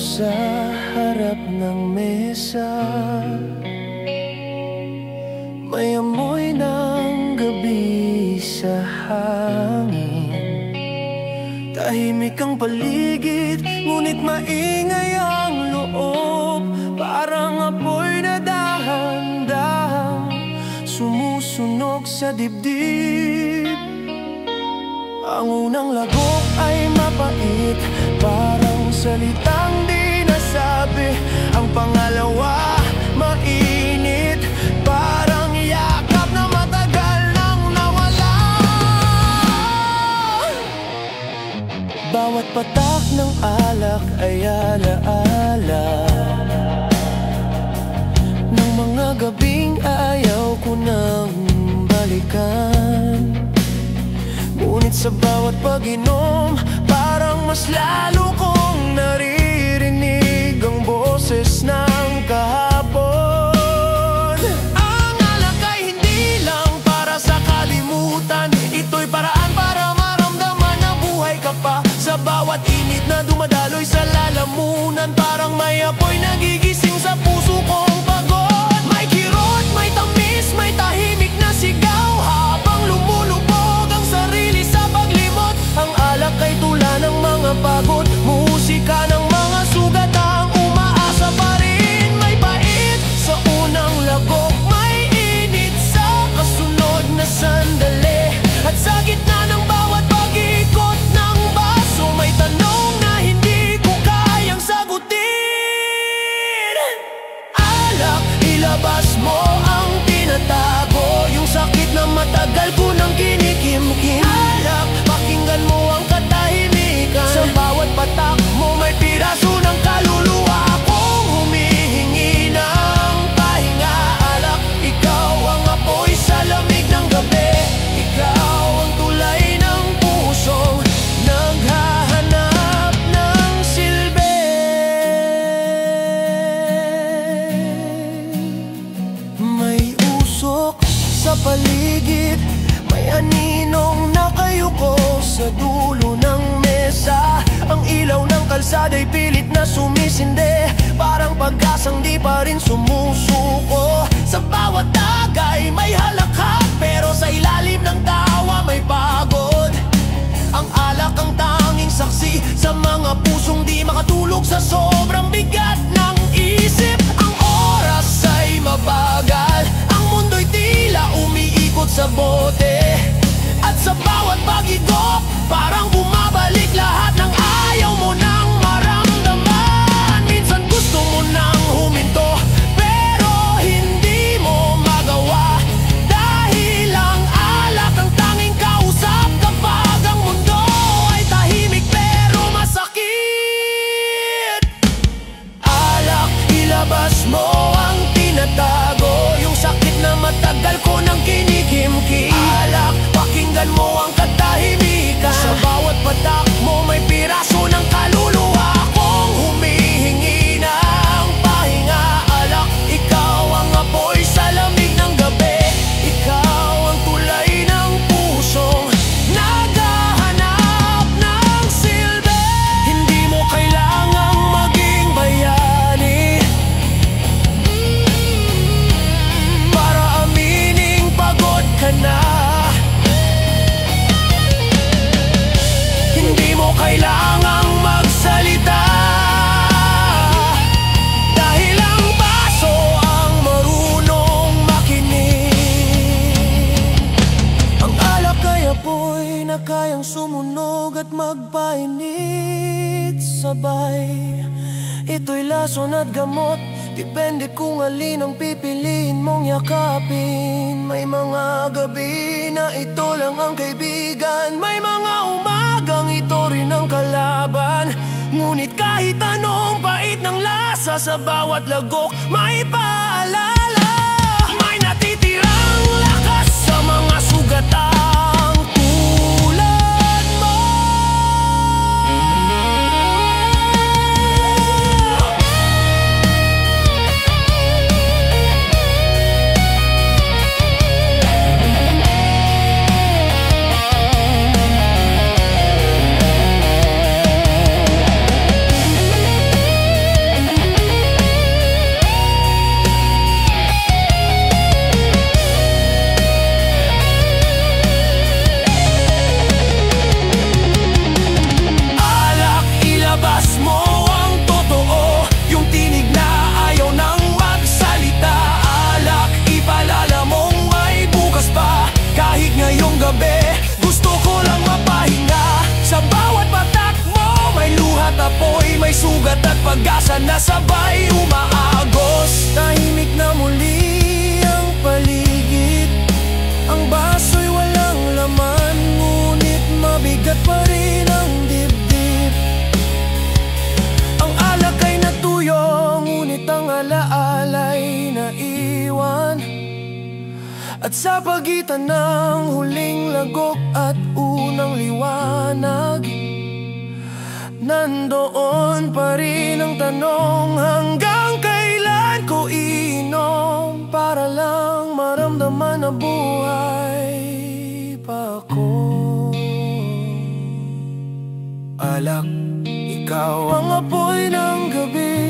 sa harap ng mesa. May amoy ng gabi sa hangin. Tahimik ang paligid, ngunit maingay ang loob. Parang apoy na dahan-dahang sumusunog sa dibdib. Ang unang lagok ay mapait, parang salitang di nasabi. Ang pangalawa, mainit, parang yakap na matagal nang nawala. Bawat patak ng alak ay alaala ng mga gabing ayaw ko nang balikan. Ngunit sa bawat pag-inom, parang mas lalo kong naririnig ang boses ng kahapon. Ang alak ay hindi lang para sa kalimutan, ito'y paraan para maramdaman na buhay ka pa. Sa bawat init na dumadaloy sa lalamunan, parang may apoy nagigising sa puso kong pagod. May kirot, may tamis, may tahimik na sigaw habang lumulubog ang sarili sa paglimot. Ang alak ay tula ng mga pagod, musika ng mga sugat ang umaasa pa rin. May pait sa unang lagok, may init sa kasunod na sandali. At sa gitna ng bawat pag-ikot ng baso, may tanong na hindi ko kayang sagutin. Alak, ilabas mo ang tinatago, yung sakit na matagal ko nang kinikimkim. Alak, pakinggan mo ang katahimikan, sa bawat patak mo may piraso ng kaluluwa akong humihingi ng pahinga. Alak, ikaw ang apoy sa lamig ng gabi, ikaw ang tulay ng pusong naghahanap ng silbi. May usok sa paligid, may aninong nakayuko sa dulo ng mesa. Ang ilaw ng kalsada'y pilit na sumisinde, parang pag-asang di pa rin sumusuko. Sa bawat tagay may halakhak, pero sa ilalim ng tawa may pagod. Ang alak ang tanging saksi sa mga pusong di makatulog sa sobrang bigat ng isip. Ang oras ay mabagal, ang mundo'y tila umiikot sa bote. At sa bawat pag-igop, parang bumabalik lahat ng ayaw mo nang maramdaman. Minsan gusto mo nang huminto, pero hindi mo magawa, dahil ang alak ang tanging kausap kapag ang mundo ay tahimik pero masakit. Alak, ilabas mo ang tinatago, yung sakit na matagal ko nang kinikimkim. Alak, pakinggan mo ang katahimikan, sa bawat patak mo may piraso ng kaluluwa akong humihingi ng pahinga. Alak, ikaw ang apoy sa lamig ng gabi, ikaw ang tulay ng pusong naghahanap ng silbi. Hindi mo kailangang maging bayani para amining pagod ka na. Hindi mo kailangang magsalita, dahil ang baso ang marunong makinig. Ang alak ay apoy na kayang sumunog at magpainit sabay. Ito'y lason at gamot, depende kung alin ang pipiliin mong yakapin. May mga gabi na ito lang ang kaibigan, may mga umagang ito rin ang kalaban. Ngunit kahit anong pait ng lasa, sa bawat lagok may paalala. May natitirang lakas sa mga sugatang tulad mo. na sabay umaagos. Tahimik na muli ang paligid, ang baso'y walang laman, ngunit mabigat pa rin ang dibdib. Ang alak ay natuyo, ngunit ang alaala'y naiwan. At sa pagitan ng huling lagok at unang liwanag, nandoon pa rin ang tanong, hanggang kailan ko iinom para lang maramdaman na buhay pa ako. Alak, ikaw ang apoy ng gabi,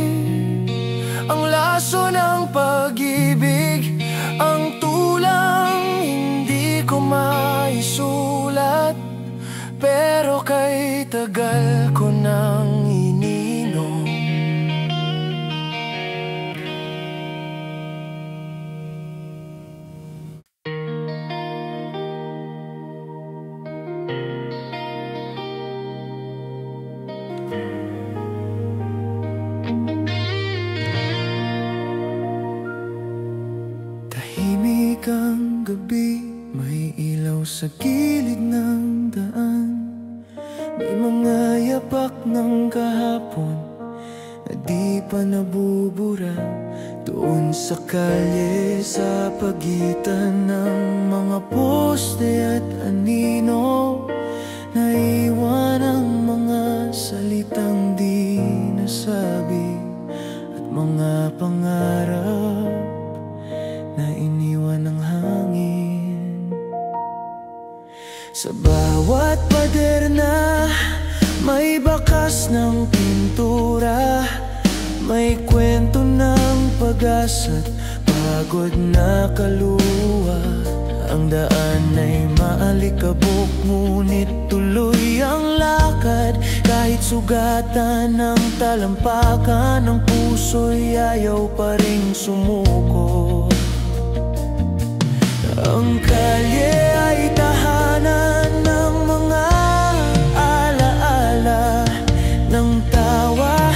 ang laso ng pag-ibig, ang tulang hindi ko maisulat, pero kay tagal ko nang ininom. Tahimik ang gabi, may ilaw sa gilid ng daan. May mga yapak ng kahapon na di pa nabubura, doon sa kalye, sa pagitan ng mga poste at anino. Naiwan ang mga salitang di nasabi at mga pangarap na iniwan ng hangin. Sa bawat pader na may bakas ng pintura, may kwento ng pag-asa't pagod na kaluwa. Ang daan ay maalikabok, ngunit tuloy ang lakad. Kahit sugatan ng talampakan, ang puso'y ayaw pa ring sumuko. Ang kalye ay tahanan ng mga alaala, ng tawa,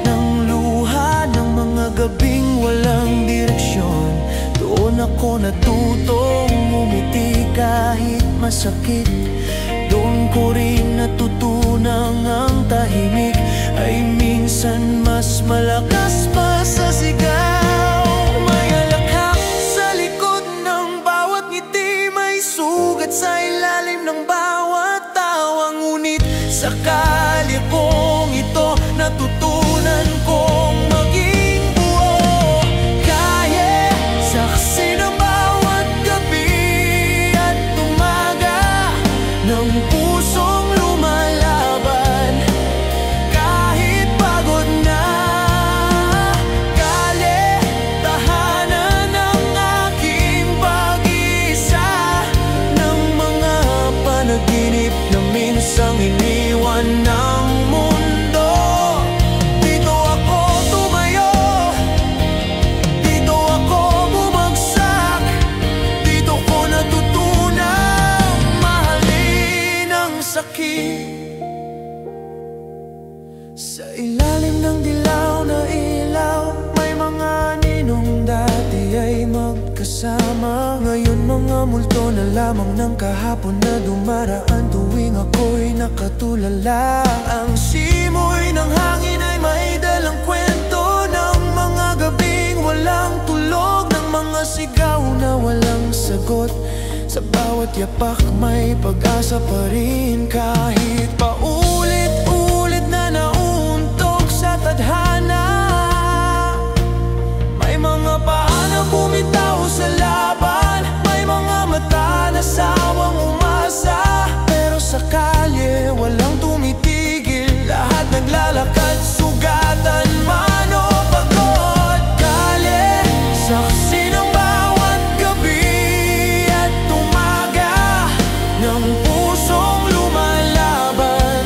ng luha, ng mga gabing walang direksyon. Doon ako natutong umiti kahit masakit. Doon ko rin natutunang ang tahimik ay minsan mas malakas pa sa sigaw. May alakhak sa likod ng bawat ngiti, may sugat sa ilalim ng bawat tawa. Ngunit sa kalye kong ito, natutunan kong maging buo. Kaya saksi ng bawat gabi at umaga ng pusong lumalaban, kahit pagod na. Kalye, tahanan ng aking pag-iisa, ng mga panaginip na minsang iniwan ng mundo. Dito ako tumayo, dito ako bumagsak, dito ko natutunang mahalin ang sakit. Sa ilalim ng dilaw na ilaw, may mga ninong dati ay magkasama. Ngayon mga multo na lamang ng kahapon na dumaraan tuwing ako'y nakatulala. Ang simoy ng hangin ay may dalang kwento ng mga gabing walang tulog, ng mga sigaw na walang sagot. Sa bawat yapak may pag-asa pa rin, kahit paulit-ulit na nauuntok sa tadhana. May mga paa na bumitaw sa laban, may mga mata na sawang umasa. Pero sa kalye walang tumitigil, lahat naglalakad, sugatan man o pagod. Kalye, saksi ng bawat gabi at umaga ng pusong lumalaban,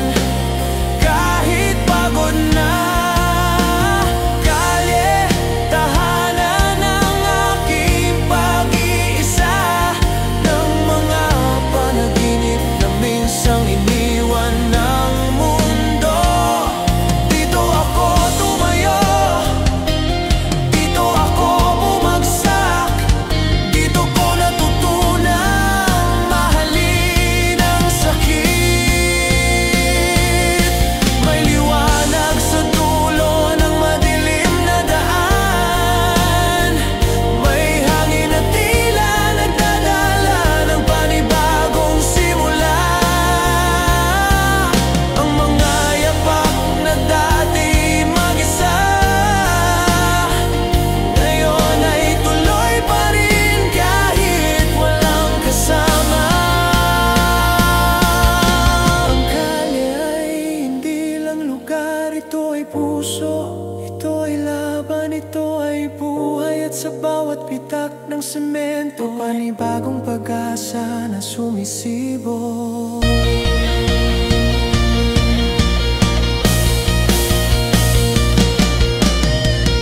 ito ay buhay at sa bawat pitak ng semento panibagong pag-asa na sumisibo.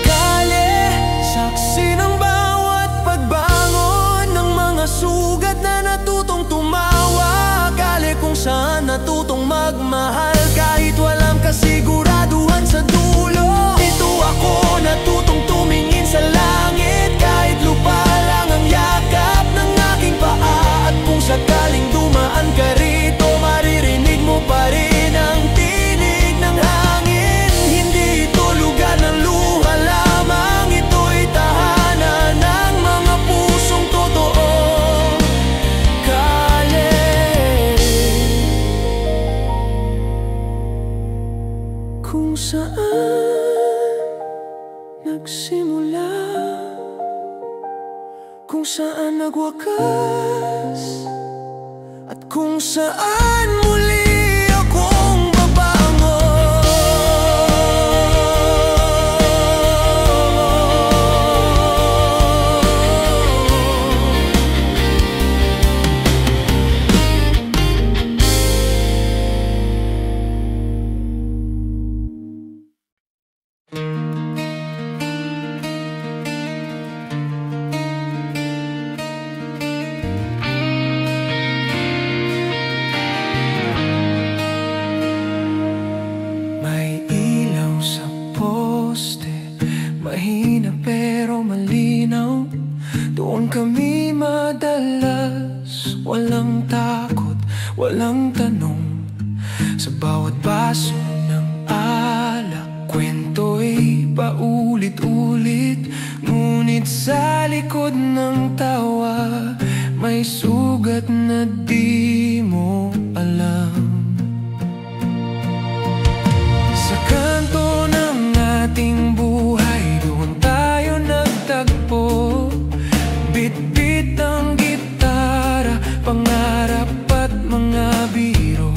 Kalye, saksi ng bawat pagbangon ng mga sugat na natutong tumawa. Kalye kung saan natutong magmahal kahit walang kasiguraduhan sa dulo. Dito ako natutong tumingin sa langit kahit lupa lang ang yakap ng aking paa. At kung sakaling dumaan ka rito, maririnig mo pa rin ang tinig ng hangin. Hindi ito lugar ng luha lamang, ito'y tahanan ng mga pusong totoo. Kalye, kung saan nagsimula, kung saan nagwakas, at kung saan muli akong babangon. Mahina pero malinaw, doon kami madalas. Walang takot, walang tanong. Sa bawat baso ng alak, kwento'y paulit-ulit. Ngunit sa likod ng tawa, may sugat na di mo alam. Sa kanto ng ating buhay, doon tayo nagtagpo. Bit-bit ang gitara, pangarap at mga biro.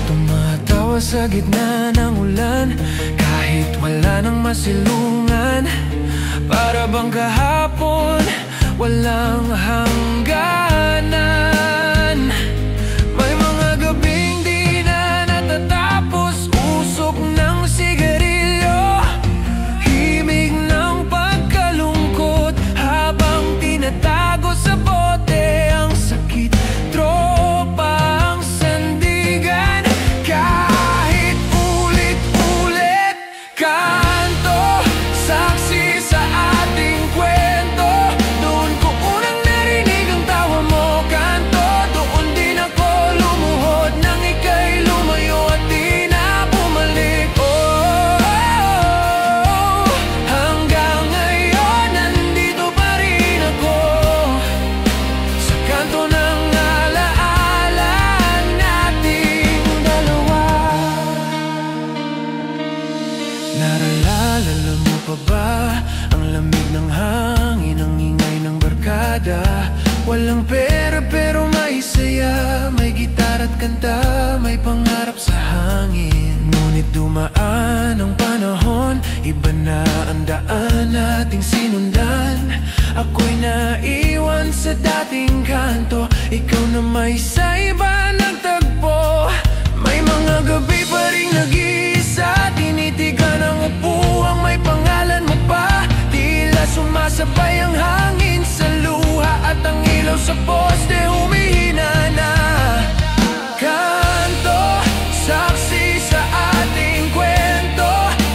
Tumatawa sa gitna ng ulan, kahit wala nang masilungan. Para bang kahapon, walang hangganan. May mga gabing di na natatapos, usok ng sigarilyo, himig ng pagkalungkot, habang tinatago sa bote ang sakit. Tropa ang sandigan, kahit ulit-ulit. Kanto, saksi sa ating kwento, doon ko unang narinig ang tawa mo. Kanto, doon din ako lumuhod nang ika'y lumayo at di na bumalik. Oh, hanggang ngayon nandito pa rin ako, sa kanto ng alaala nating dalawa. Naralala mo pa ba ang lamig ng hangin, ang ingay ng barkada? Walang pera pero may saya, may gitar at kanta, may pangarap sa hangin. Ngunit dumaan ang panahon, iba na ang daan nating sinundan. Ako'y naiwan sa dating kanto, ikaw na may sa iba nagtagpo. May mga gabi pa rin nag-iisa, tinitigan ang upuang may pangalan mo pa. Tila sumasabay ang hangin sa luha at ang ilaw sa poste humihina na. Kanto, saksi sa ating kwento,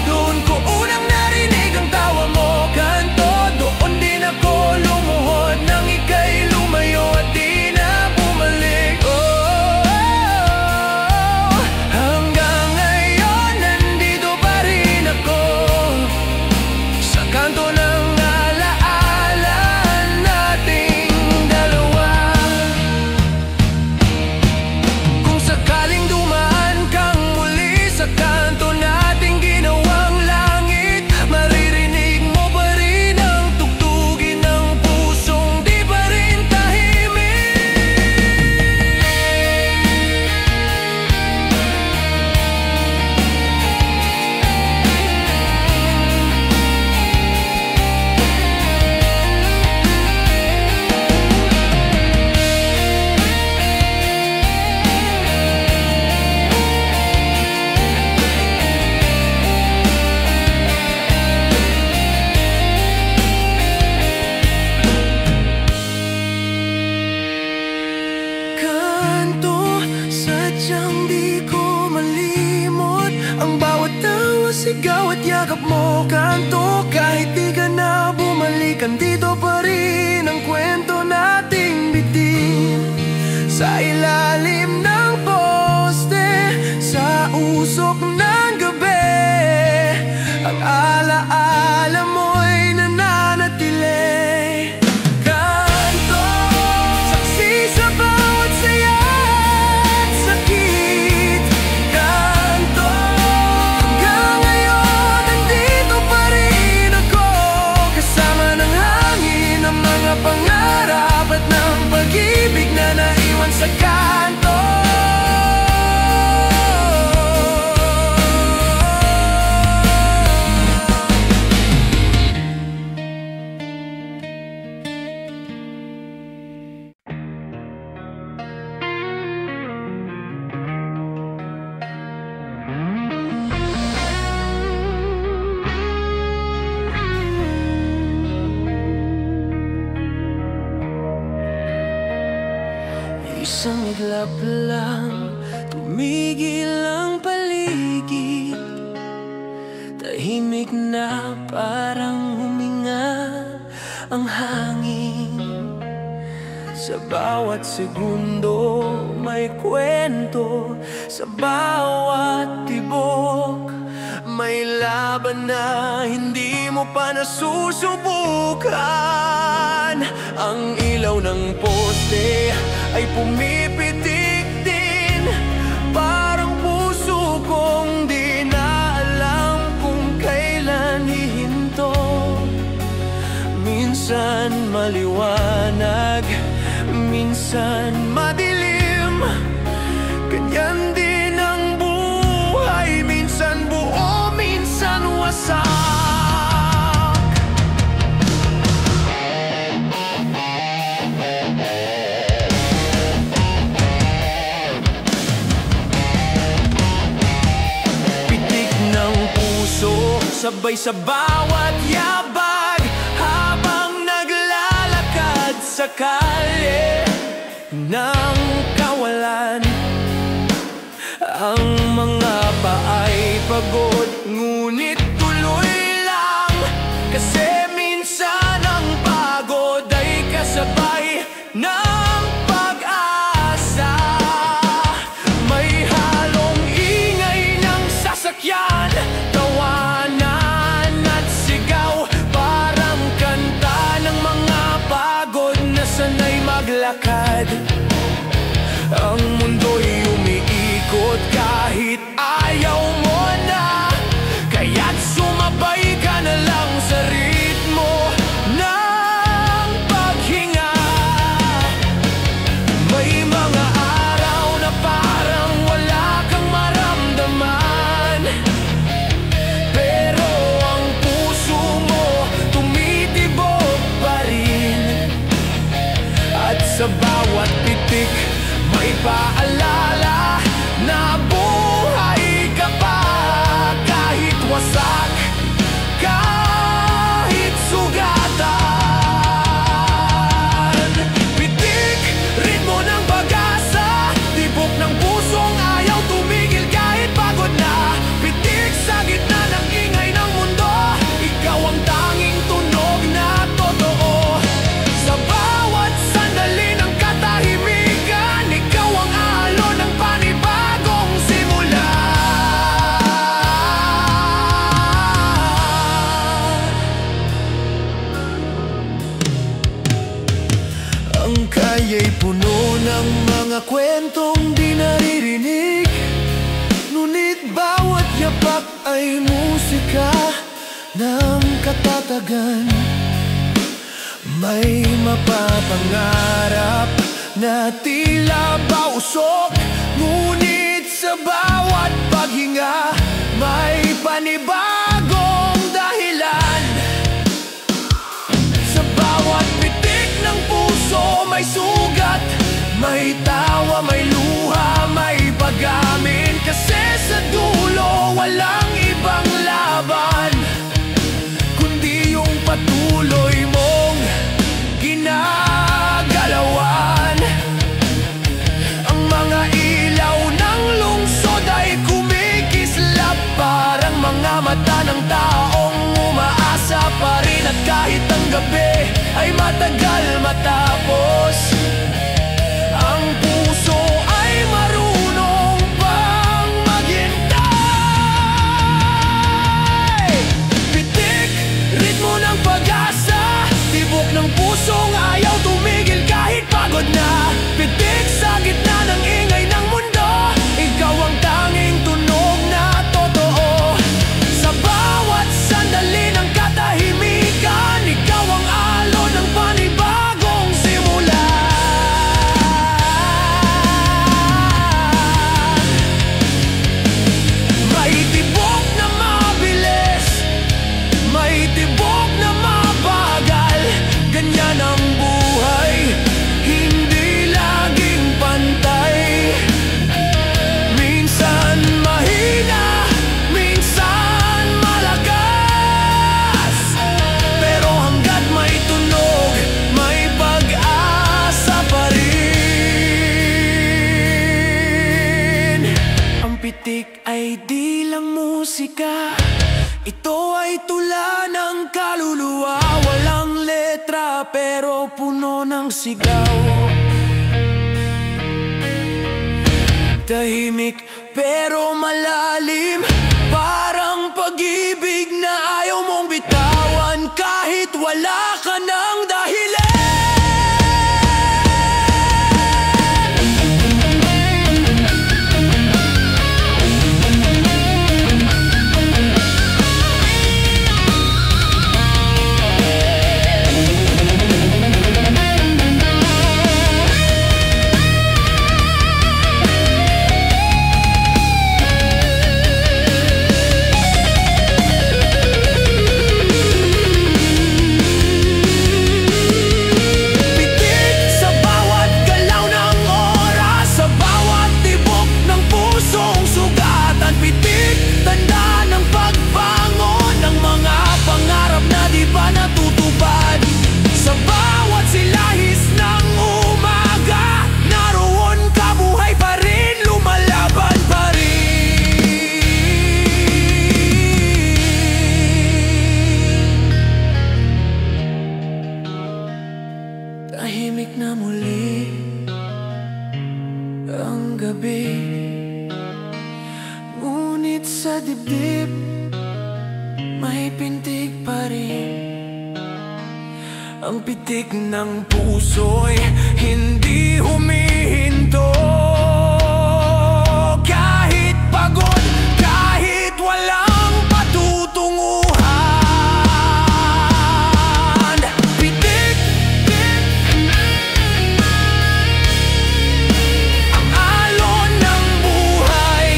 doon ko unang narinig ang tawa mo. Kanto, doon din ako lumuhod nang ika'y lumayo at di na bumalik. Oh, hanggang ngayon nandito pa rin ako, sigaw at yakap mo kanto. Kahit di ka na bumalik, andito pa rin ang kwento nating bitin. Sa ilalim ng poste, sa usok ng gabi, ang alaala mo'y nananatili. Kanto, saksi sa bawat saya at sakit. Kanto, hanggang ngayon nandito pa rin ako, kasama ng hangin, ng mga pangarap at ng pag-ibig na naiwan sa kanto. Isang iglap lang, tumigil ang paligid. Tahimik na parang huminga ang hangin. Sa bawat segundo may kwento, sa bawat tibok may laban na hindi mo pa nasusubukan. Ang ilaw ng poste ay pumipitik din, parang puso kong di na alam kung kailan hihinto. Minsan maliwanag, minsan madilim, ganyan din ang buhay. Minsan buo, minsan wasak. Sabay sa bawat yabag, habang naglalakad sa kalye ng kawalan. Ang mga paay pagod, ngunit tuloy lang, kasi minsan ang pagod ay kasabay ng pag-asa. May halong ingay ng sasakyan, sanay maglakad. Ang mundo'y umiikot kahit ayaw mo na, kaya't sumabay ka na lang sa ritmo ng paghinga. May mga araw na parang wala kang maramdaman, pero ang puso mo tumitibok pa rin. At sa bawat titik may paalala na buhay ka pa, kahit wasak, kahit sugatan. Pitik, ritmo ng pag-asa, tibok ng pusong ayaw tumigil kahit pagod na. Pitik sa gitna ng ingay ng mundo, ikaw ang tanging tunog na totoo. Sa bawat sandali ng katahimikan, ikaw ang alon ng panibagong simula. Ang kalya'y puno ng mga kwentong di naririnig, ngunit bawat yapak ay musika ng katatagan. May mapapangarap na tila ba usok, ngunit sa bawat paghinga may panibagong dahilan. Sa bawat pitik ng puso may sugat, may tawa, may luha, may pag-amin. Kasi sa dulo walang ibang laban, kundi yung patuloy mong ginagalawan. Ang mga ilaw ng lungsod ay kumikislap, parang mga mata pusong ayaw tumigil kahit pagod na. Pitik sa gitna ng ingay ng mundo, ikaw ang tanging tunog na totoo. Sa bawat sandali ng katahimikan, ikaw ang alon ng panibagong simula. May tibok na mabilis, may tibok na mabagal. Ganyan ang buhay, hindi laging pantay. Minsan mahina, minsan malakas, pero hanggat may tunog, may pag-asa pa rin. Ang pitik ay di lang musika, ito ay tula ng kaluluwa. Walang letra pero puno ng sigaw. Tahimik pero malalim, parang pag-ibig na ayaw mong bitawan kahit wala ka ng dahilan. Tahimik na muli ang gabi, ngunit sa dibdib may pintig pa rin. Ang pitik ng puso'y hindi humihinto, kahit pagod, kahit walang patutunguhan. Pitik, ang alon ng buhay,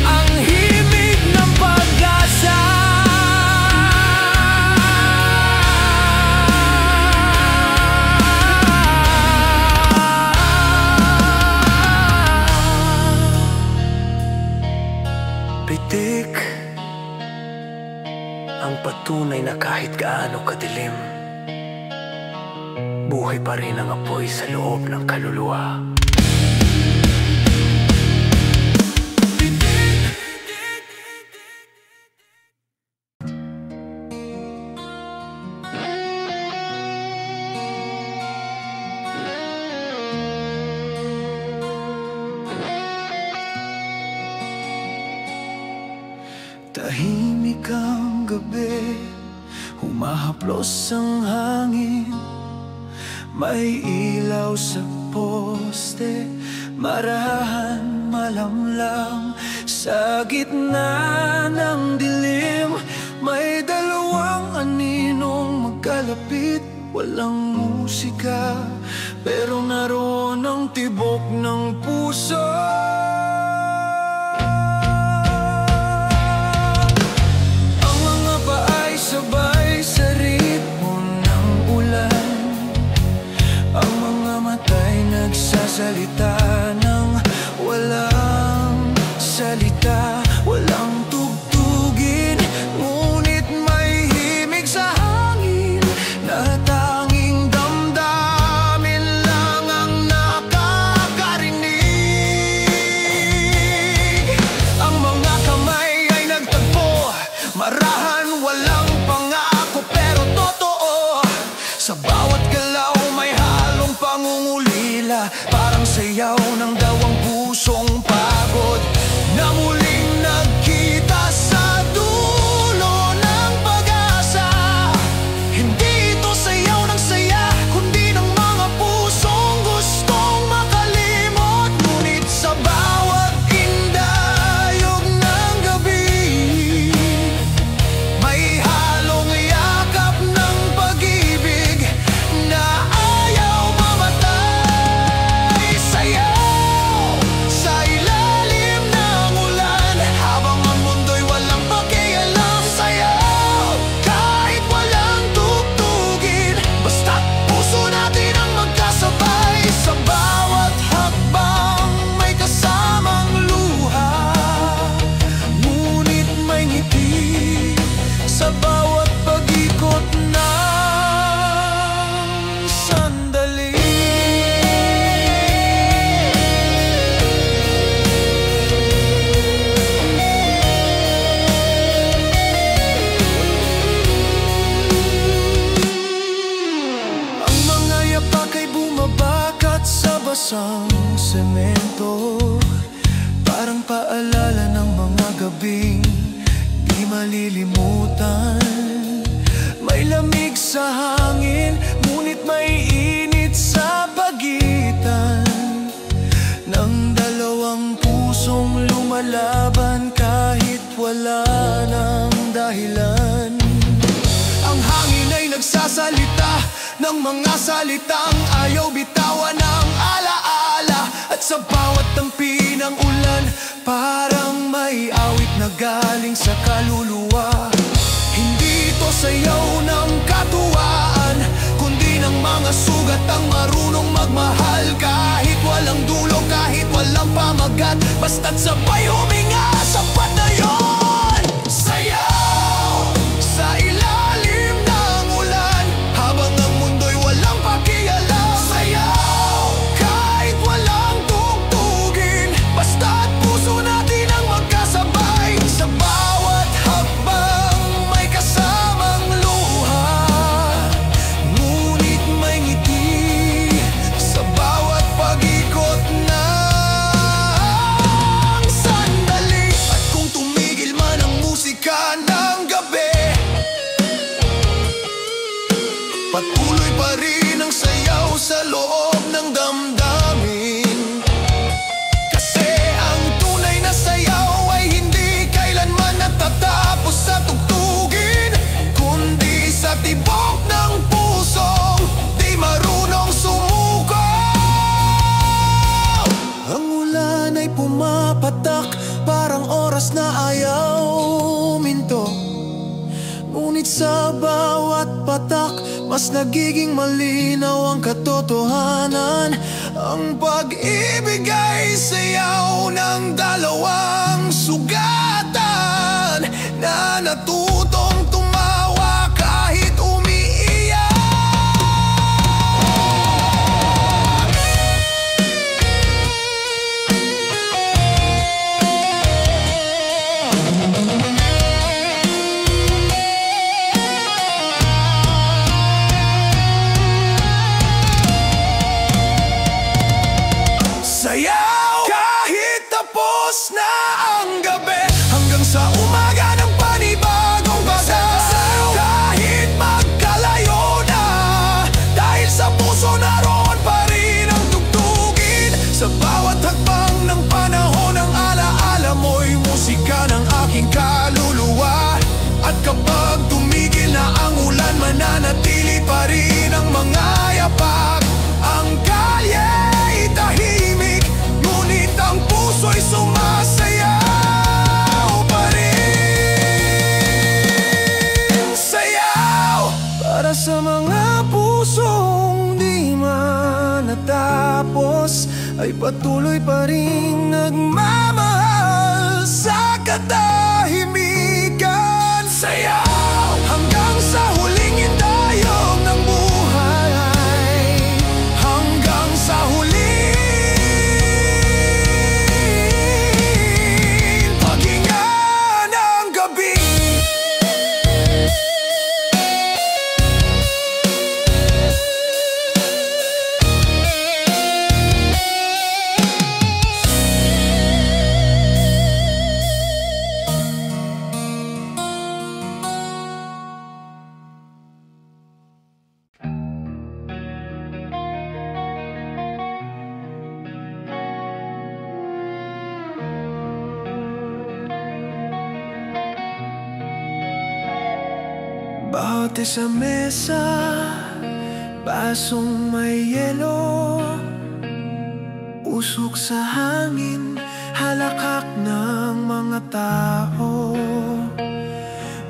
ang himig ng pag-asa. Pitik, ang patunay na kahit gaano kadilim, buhay pa rin ang apoy sa loob ng kaluluwa. Tahimik ang gabi, humahaplos ang hangin. May ilaw sa poste, marahan malamlam. Sa gitna ng dilim, may dalawang aninong magkalapit. Walang musika, pero naroon ang tibok ng puso. Sabay sa ritmo ng ulan, ang mga mata'y nagsasalita ng walang salita, walang tugtugin, ngunit may himig sa hangin na tanging damdamin lang ang nakakarinig. di malilimutan. May lamig sa hangin, ngunit may init sa pagitan ng dalawang pusong lumalaban kahit wala ng dahilan. Ang hangin ay nagsasalita ng mga salitang ayaw bitawan ng alaala. At sa bawat tangpi ng ulan, parang may awit na galing sa kaluluwa. Hindi ito sayaw ng katuwaan, kundi ng mga sugat ang marunong magmahal. Kahit walang dulo, kahit walang pamagat, basta't sabay huminga, sapat na yun. Sayaw sa ilalim ng ulan, habang ang mundo'y walang pakialam. Sayaw kahit walang tugtugin, basta't puso natin ang magkasabay. Sa bawat hakbang may kasamang luha, ngunit may ngiti sa bawat pag-ikot ng sandali. At kung tumigil man ang musika ng gabi, patuloy pa rin ang sayaw sa loob ng damdamin. Kasi ang tunay na sayaw ay hindi kailanman natatapos sa tugtugin, kundi sa tibok ng pusong di marunong sumuko. Ang ulan ay pumapatak, parang oras na ayaw minto. Ngunit sa bawat patak, mas nagiging malinaw ang katotohanan. Ang pag-ibig ay sayaw ng dalawang sugatan na natutong tumawa kahit umiiyak. Sayaw kahit tapos na ang gabi, hanggang sa umaga ng panibagong bagay. Kahit magkalayo na, dahil sa puso naroon pa rin ang tugtugin. Sa bawat hakbang ng panahon, ang alaala mo'y musika ng aking kaluluwa. At kapag tumigil na ang ulan, mananatili pa rin ang mga yapak. Ang kalye tahimik, ngunit ang puso'y sumasayaw pa rin. Sayaw para sa mga pusong di manatapos, ay patuloy pa rin nagmamahal sa katahimikan. Sayaw hanggang sa huling indayog ng buhay, hanggang sa huling paghinga ng gabi. Bote sa mesa, basong may yelo, usok sa hangin, halakhak ng mga tao.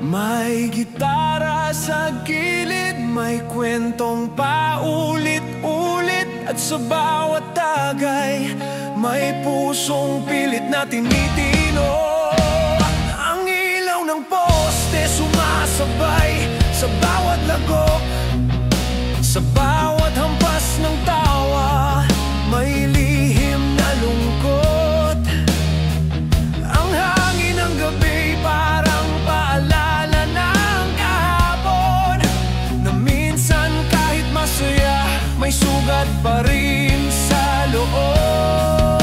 May gitara sa gilid, may kwentong paulit-ulit. At sa bawat tagay, may pusong pilit na tinitino. Ang ilaw ng poste sumasabay sa bawat lagok, sa bawat hampas ng tawa, may lihim na lungkot. Ang hangin ng gabi parang paalala ng kahapon, na minsan kahit masaya, may sugat pa rin sa loob.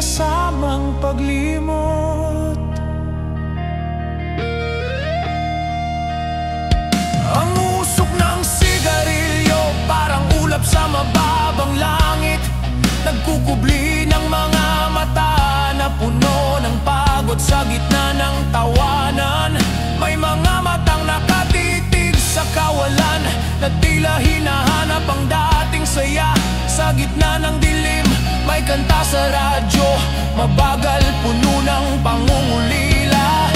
kasamang paglimot. Ang usok ng sigarilyo parang ulap sa mababang langit, nagkukubli ng mga mata na puno ng pagod sa gitna ng tawanan. May mga matang nakatitig sa kawalan na tila hinahanap ang dating saya. Sa gitna ng dilim, may kanta sa radyo, mabagal, puno ng pangungulila.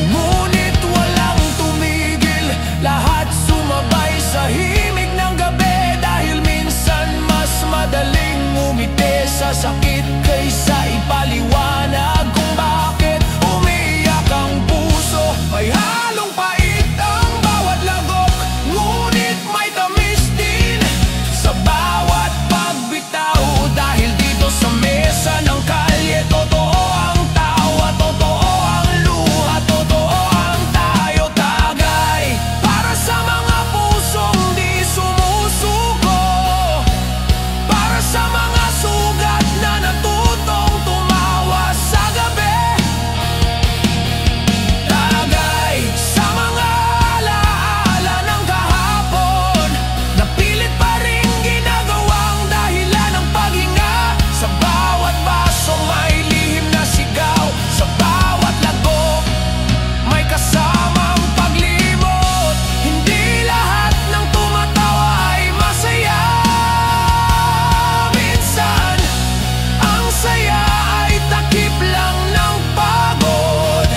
Ngunit walang tumigil, lahat sumabay sa himig ng gabi. Dahil minsan mas madaling umiti sa sakit kaysa ipaliwanag kung bakit umiiyak ang puso. May halong pait ang bawat lagok, ngunit may tamis din sa bawat pagbitaw. Dahil dito sa mesa ng kalye, totoo ang tawa, totoo ang luha, totoo ang tayo. Tagay para sa mga pusong di sumusuko, para sa mga sugat na natutong tumawa sa gabi. Tagay sa mga alaala ng kahapon, na pilit pa rin ginagawang dahilan ng paghinga. Sa bawat baso may lihim na sigaw, sa bawat lagok may kasamang paglimot. Hindi lahat ng tumatawa ay masaya. Minsan ang saya ay takip lang ng pagod.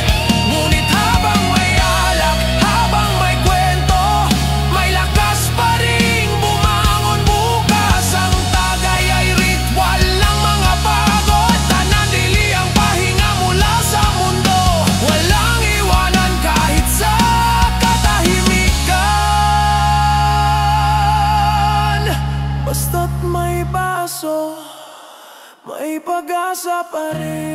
Ngunit habang may alak, habang may kwento, may lakas pa ring bumangon bukas. Ang tagay ay ritual ng mga pagod, nananili ang pahinga mula sa mundo. Walang iwanan kahit sa katahimikan. Basta't may baso, may pag-asa pa rin.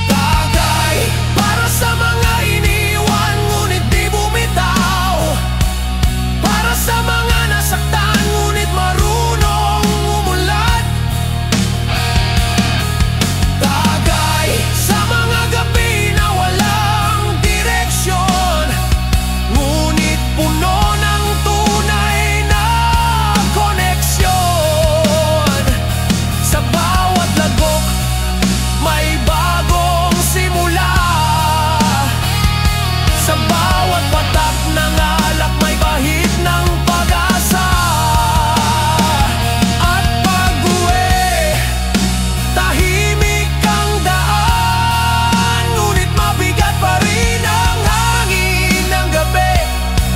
Tagay para sa mga iniwan ngunit di bumitaw, para sa mga nasaktan ngunit marunong umulat. Tagay sa mga gabi na walang direksyon, ngunit puno ng tunay na koneksyon. Sa bawat lagok may bagong simula, sa bawat patak ng alak may bahid ng pag-asa. At pag-uwi, tahimik ang daan, ngunit mabigat pa rin ang hangin ng gabi.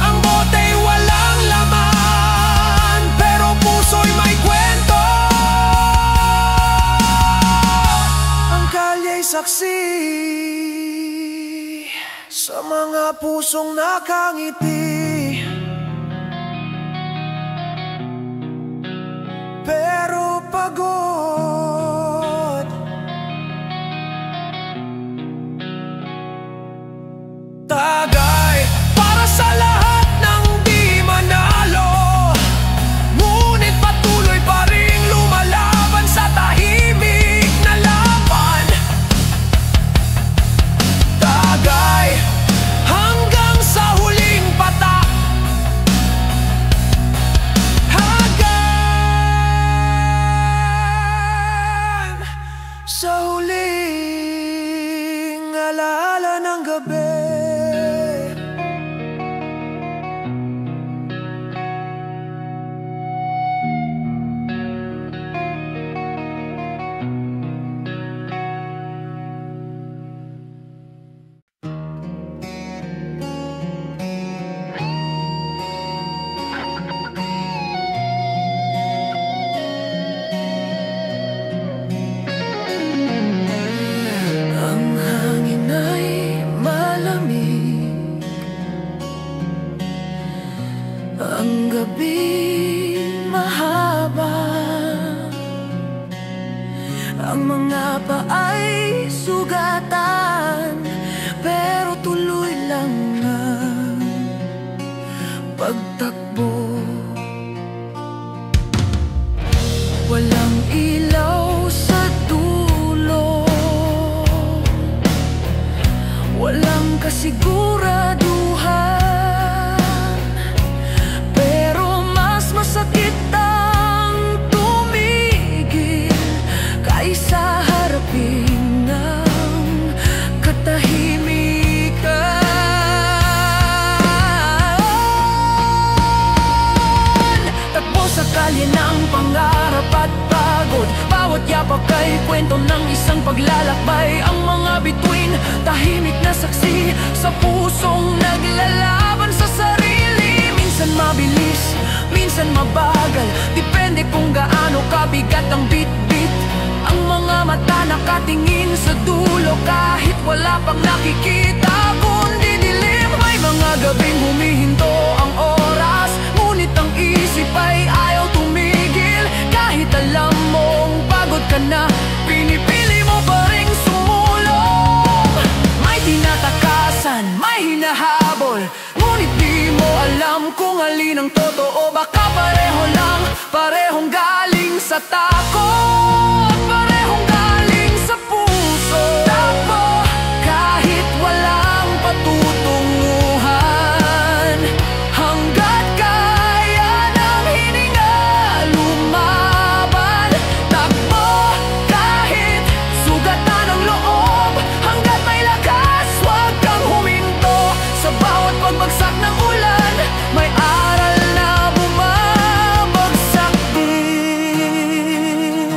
Ang botey walang laman, pero puso'y may kwento. Ang kalya'y saksi sa mga pusong nakangiti, pero pagod. Tagay para sa lahat ng di manalo, ngunit patuloy pa ring lumalaban sa tahimik na laban. Tagay hanggang sa huling patak, hanggang sa huling alaala ng gabi. Ang hangin ay gabi mahaba, ang mga paay sugatan, pero tuloy lang ang pagtakbo. Walang ilaw sa dulo, walang kasiguraduhan, pero mas masakit ang tumigil kaysa harapin ng katahimikan. Takbo sa kalye ng pangarap at pagod, bawat yapak ay kwento ng isang paglalakbay. Ang mga bituin, tahimik na saksi sa pusong naglalaban sa sarili. Minsan mabilis, minsan mabagal, depende kung gaano kabigat ang bit-bit. Ang mga mata nakatingin sa dulo kahit wala pang nakikita kundi dilim. May mga gabing humihinto ang oras, ngunit ang isip ay ayaw tumigil. Kahit alam mong pagod ka na, pinipili mo pa ring sumulong. May tinatakasan, may hinahabol, ngunit di mo alam kung alin ang totoo. Baka pareho lang, parehong galing sa takot, parehong galing sa puso. Takbo kahit walang patutunguhan, hanggat kaya ng hininga lumaban. Takbo kahit sugatan ang loob, hanggat may lakas huwag kang huminto. Sa bawat pagbagsak ng ulan, may aral na bumabagsak din.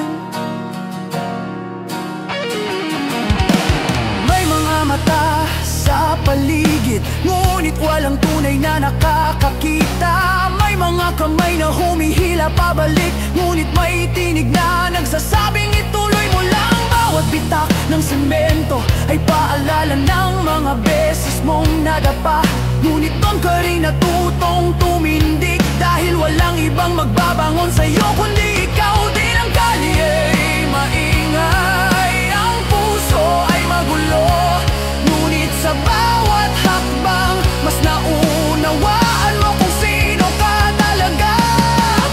May mga mata sa paligid, ngunit walang tunay na nakakakita. May mga kamay na humihila pabalik, ngunit may tinig na nagsasabing ituloy mo lang. Bawat bitak ng semento ay paalala ng mga beses mong nadapa, ngunit doon ka rin natutong tumindig. Dahil walang ibang magbabangon sa'yo kundi ikaw din. Ang kalye maingay, ang puso ay magulo, ngunit sa bawat hakbang mas naunawaan mo kung sino ka talaga.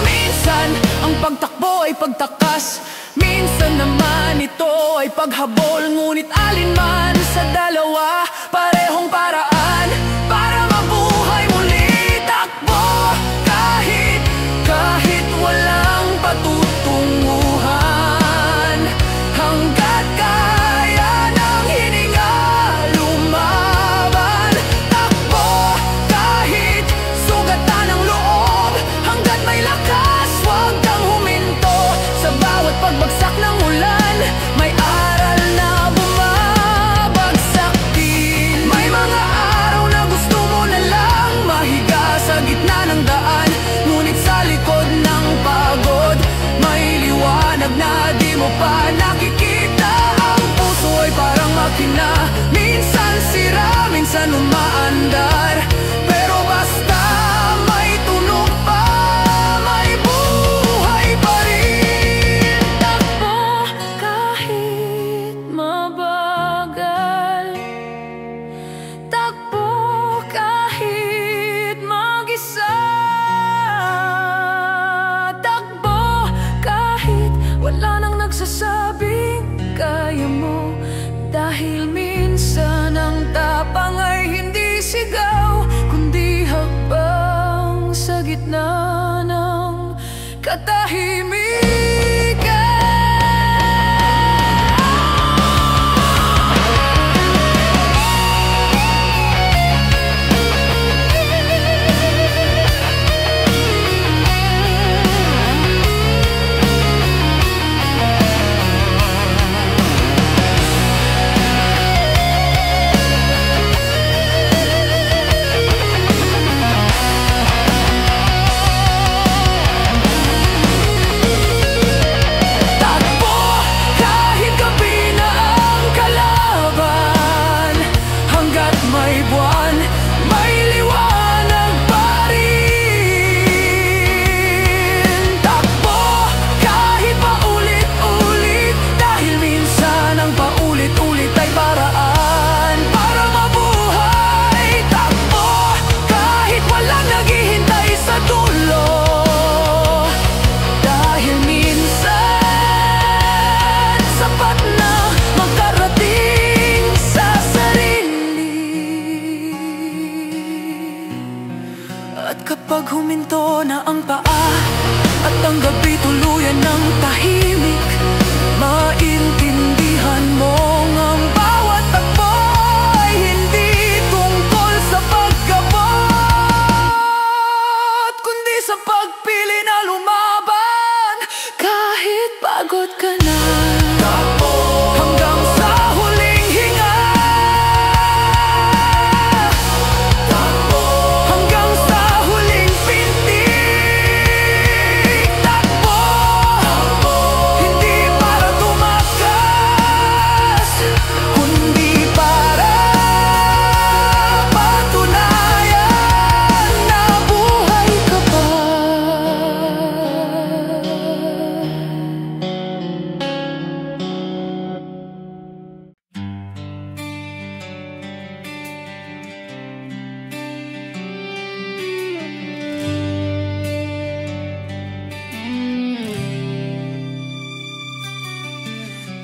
Minsan ang pagtakbo ay pagtakas, minsan naman ito ay paghabol. Ngunit alin man sa dalawa, parehong paraan para mabuhay muli. Takbo kahit walang patutunguhan, hanggat kaya ng hininga lumaban. Takbo kahit sugatan ang loob, hanggat may lakas huwag kang huminto. Sa bawat pagbagsak ng ulan, may aral na bumabagsak din. May mga araw na gusto mo na lang mahiga sa gitna ng daan, ngunit sa likod ng pagod may liwanag na di mo pa nakikita. Ang puso ay parang makina, minsan sira, minsan umaandar, pero basta may tunog pa, may buhay pa rin. Takbo kahit mabagal, takbo kahit mag-isa, takbo kahit wala nang nagsasabing kaya mo. Dahil minsan ang tapang ay hindi sigaw, kundi hakbang sa gitna ng katahimikan. huminto na ang paa at ang gabi tuluyan ng tahimik, maintindihan mong ang bawat takbo ay hindi tungkol sa pagkabot, kundi sa pagpili na lumaban kahit pagod ka na. Hanggang sa huling hinga, hanggang sa huling pintig. Takbo, hindi para tumakas, kundi para patunayan na buhay ka pa.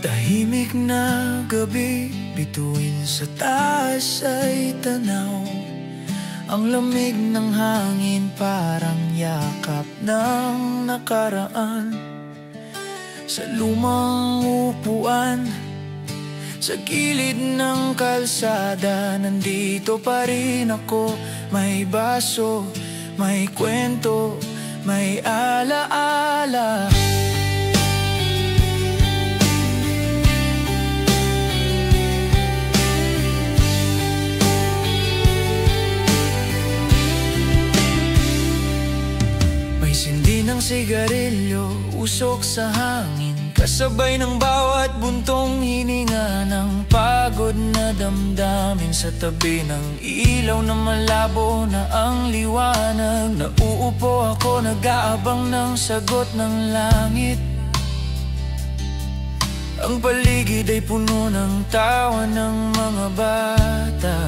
Tahimik na gabi, bituin sa taas ay tanaw. Ang lamig ng hangin parang yakap ng nakaraan. Sa lumang upuan, sa gilid ng kalsada, nandito pa rin ako. May baso, may kwento, may alaala. Sindi ng sigarilyo, usok sa hangin, kasabay ng bawat buntong hininga ng pagod na damdamin. Sa tabi ng ilaw na malabo na ang liwanag, nauupo ako nag-aabang ng sagot ng langit. Ang paligid ay puno ng tawa ng mga bata.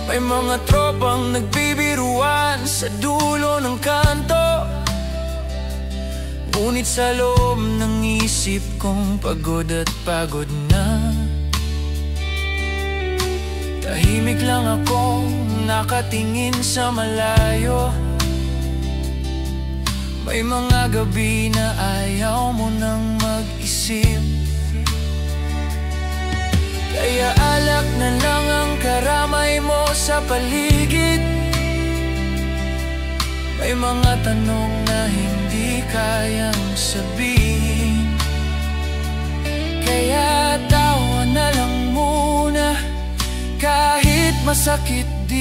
May mga tropang nagbibiruan sa dulo ng kanto. Ngunit sa loob ng isip kong pagod at pagod na. Tahimik lang akong nakatingin sa malayo. May mga gabi na ayaw mo nang mag-isip, kaya alak na lang ang karamay mo sa paligid. May mga tanong na hindi kayang sabihin, kaya tawa na lang muna kahit masakit din.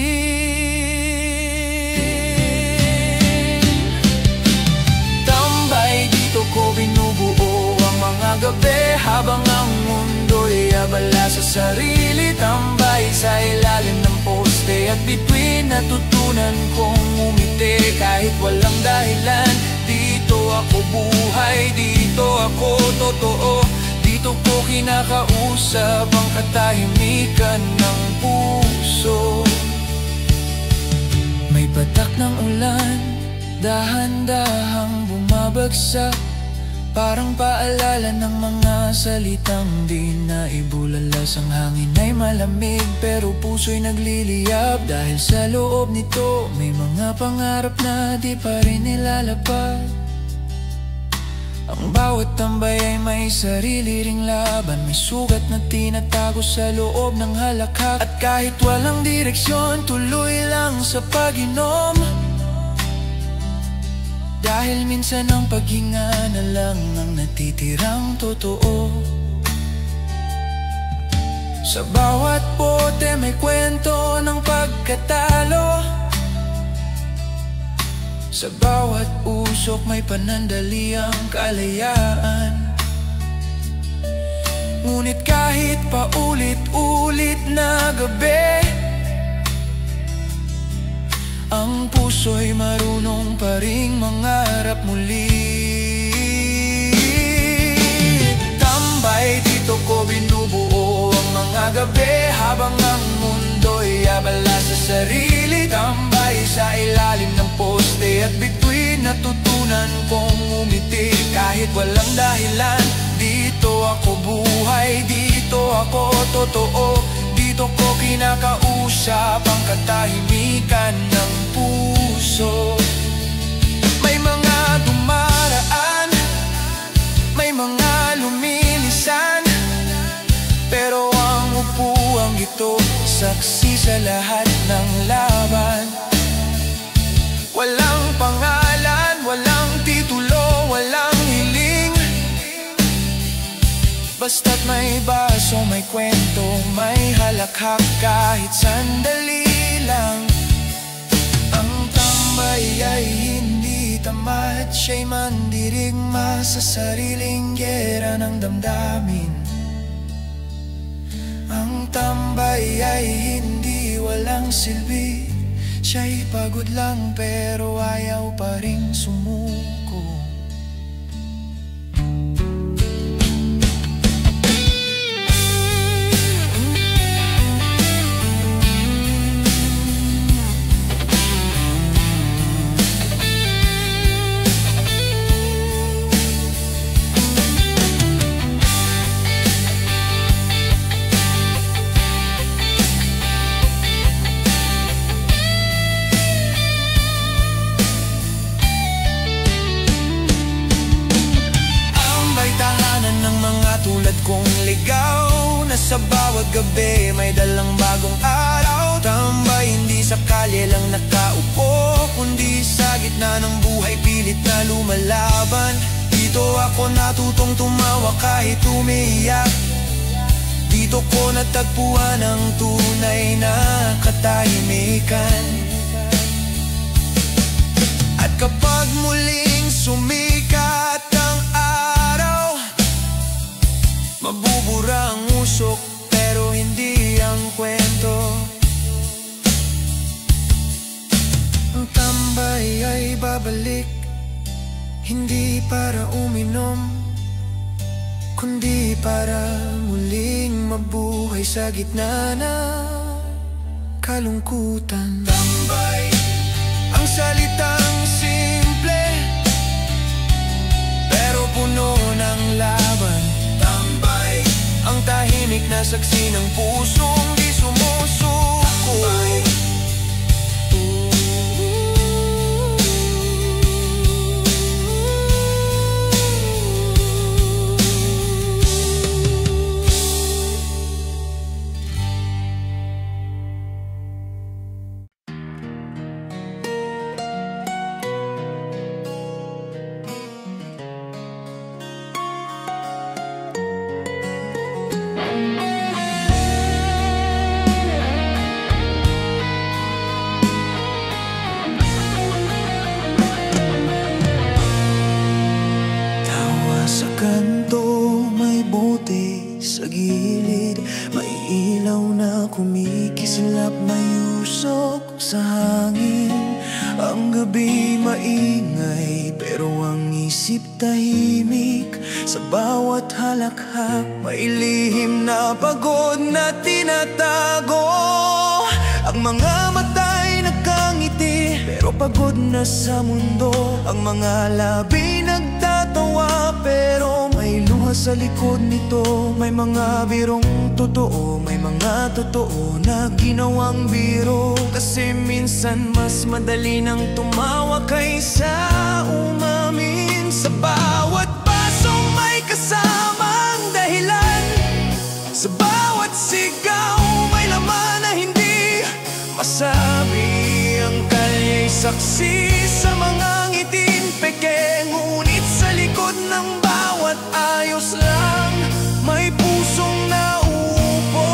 Tambay dito ko binubuo ang mga gabi habang ang mundo'y abala sa sarili. Tambay sa ilalim ng poste at bituin, natutunan kong umiti kahit walang dahilan. Dito ako buhay, dito ako totoo, dito ko kinakausap ang katahimikan ng puso. May patak ng ulan, dahan-dahang bumabagsak, parang paalala ng mga salitang di na ibulalas. Ang hangin ay malamig pero puso'y nagliliyab, dahil sa loob nito may mga pangarap na di pa rin nilalapad. Ang bawat tambay ay may sarili ring laban, may sugat na tinatago sa loob ng halakhak. At kahit walang direksyon, tuloy lang sa pag-inom, dahil minsan ang paghinga na lang ang natitirang totoo. Sa bawat bote may kwento ng pagkatalo, sa bawat usok may panandaliang kalayaan. Ngunit kahit paulit-ulit na gabi, ang puso'y marunong pa ring mangarap muli. Tambay dito ko binubuo ang mga gabi habang ang mundo'y abala sa sarili. Tambay sa ilalim ng poste at bituin, natutunan kong umiti kahit walang dahilan. Dito ako buhay, dito ako totoo, dito ko kinakausap ang katahimikan ng puso. puso. May mga dumaraan, may mga lumilisan, pero ang upuang ito saksi sa lahat ng laban. Walang pangalan, walang titulo, walang hiling, basta't may baso, may kwento, may halakhak kahit sandali lang. Ang tambay ay hindi tamad, siya'y mandirigma sa sariling giyera ng damdamin. Ang tambay ay hindi walang silbi, siya'y pagod lang pero ayaw pa ring sumuko. Tulad kong ligaw na sa bawat gabi may dalang bagong araw. Tambay hindi sa kalye lang nakaupo, kundi sa gitna ng buhay pilit na lumalaban. Dito ako natutong tumawa kahit umiiyak. Dito ko natagpuan ang tunay na katahimikan. At kapag muling sumikat ang araw, mabubura ang usok pero hindi ang kwento. Ang tambay ay babalik, hindi para uminom, kundi para muling mabuhay sa gitna ng kalungkutan. Tambay, ang salitang simple pero puno ng laban. Ang tahimik na saksi ng pusong di sumusuko. Sa gilid, may ilaw na kumikislap, may usok sa hangin. Ang gabi maingay, pero ang isip tahimik. Sa bawat halakhak, may lihim na pagod na tinatago. Ang mga mata'y nagkangiti, pero pagod na sa mundo. Ang mga labi nagtatawa, pero may luha sa likod nito. May mga birong totoo, may mga totoo na ginawang biro. Kasi minsan mas madali nang tumawa kaysa umamin. Sa bawat pasong may kasamang dahilan, sa bawat sigaw may laman na hindi masabi. Ang kalya'y saksi sa mga ngiting peke, ngunit sa likod ng bawat ayos lang may pusong naupos.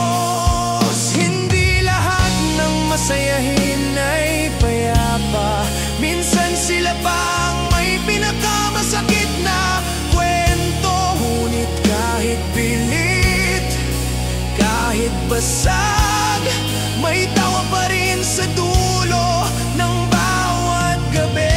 Hindi lahat ng masayahin ay payapa, minsan sila pang may pinakamasakit na kwento. Ngunit kahit pilit, kahit basag, may tawa pa rin sa dulo ng bawat gabi.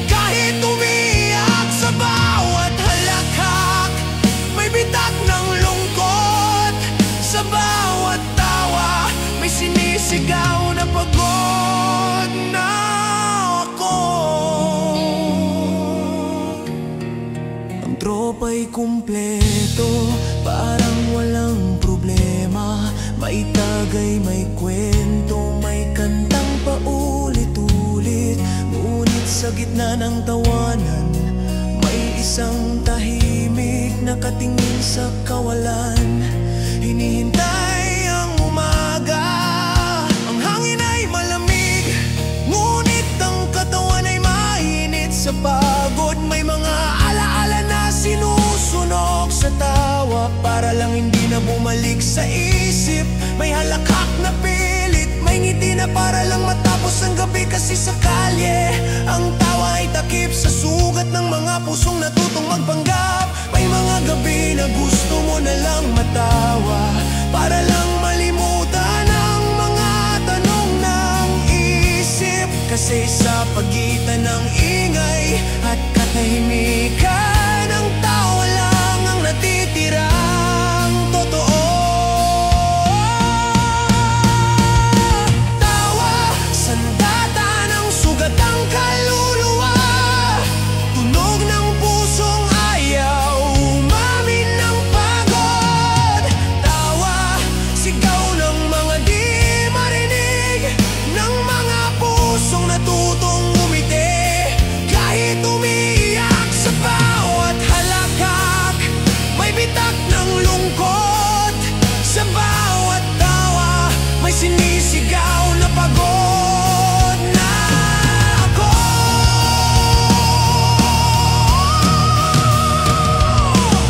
Kahit umiyak sa bawat ay kumpleto, parang walang problema. May tagay, may kwento, may kantang paulit-ulit. Ngunit sa gitna ng tawanan, may isang tahimik nakatingin sa kawalan. Hinihintay ang umaga, ang hangin ay malamig, ngunit ang katawan ay mainit sa pagod. May mga alaala na sinusunog sa tawa, para lang hindi na bumalik sa isip. May halakhak na pilit, may ngiti na para lang matapos ang gabi. Kasi sa kalye, ang tawa ay takip sa sugat ng mga pusong natutong magpanggap. May mga gabi na gusto mo na lang matawa, para lang malimutan ang mga tanong ng isip. Kasi sa pagitan ng ingay at katahimikan, ang tawa lang ang natitirang totoo. Tawa, sandata ng sugat ang kaluluwa, tunog ng pusong ayaw umamin ng pagod. Tawa, sigaw ng mga di marinig, ng mga pusong natutong umiti. Kahit umiiyak sa bawat halakhak, may bitak ng lungkot. Sa bawat tawa, may sinisigaw na pagod na ako.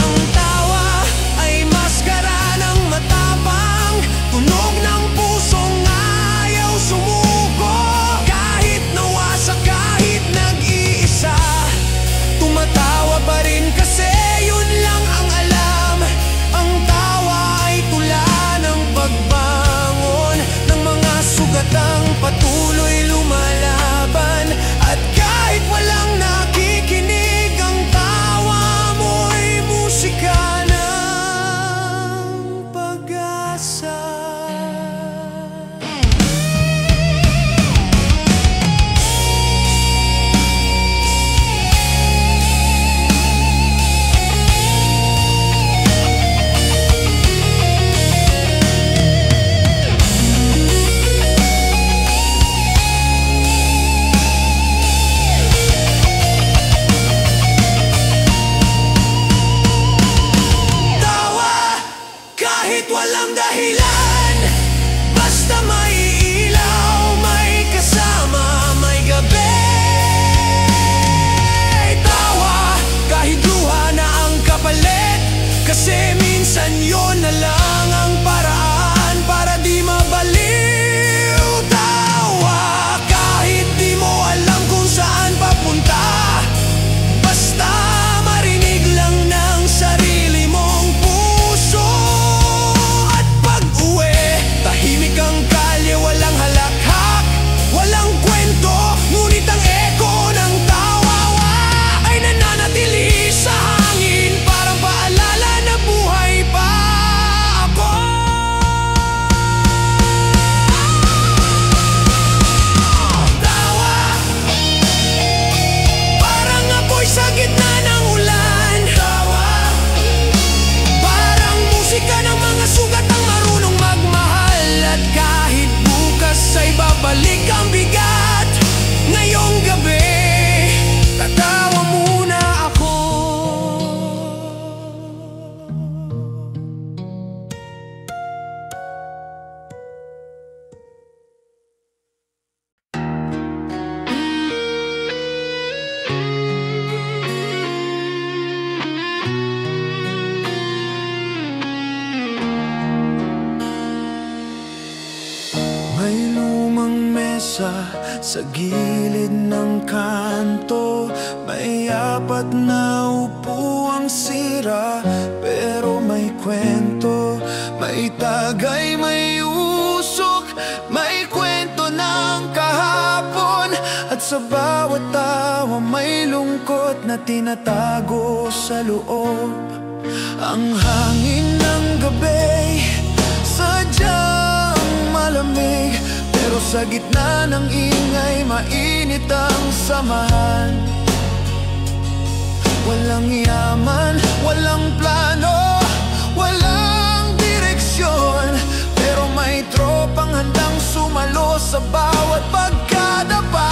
Ang tawa ay maskara ng matapang, tunog ng pusong ayaw sumuko. Kahit nawasak, kahit nag-iisa, tumatawa pa rin kasi yun lang ang alam. Ang tawa ay tula ng pagbangon ng mga sugatang patuloy lumalaban. At kahit walang nakikinig, ang tawa mo'y musika ng pag-asa. Tawa, kahit walang dahilan, basta may ilaw, may kasama, may gabi. Tawa, kahit luha na ang kapalit, kasi minsan yun na lang ang paraan para di mabaliw. Tawa, kahit di mo alam kung saan papunta, basta marinig lang ng sarili mong puso. At pag-uwi, tahimik ang kalye, walang halakhak, walang kwento, ngunit ang eko ng tawa ay nananatili sa hangin, parang paalala na buhay pa ako. Tawa, parang apoy sa gitna ng ulan. Tawa, parang musika ng mga sugatang marunong magmahal. At kahit bukas ay babalik ang bigat, ngayong gabi tatawa muna ako. May lumang mesa sa gilid ng kanto, may apat na upuang sira, pero may kwento. May tagay, may usok, may kwento ng kahapon. At sa bawat tawa may lungkot na tinatago sa loob. Ang hangin ng gabi sadyang malamig, pero sa gitna ng ingay mainit ang samahan. Walang yaman, Walang plano, walang direksyon, pero may tropang handang sumalo sa bawat pagkadapa.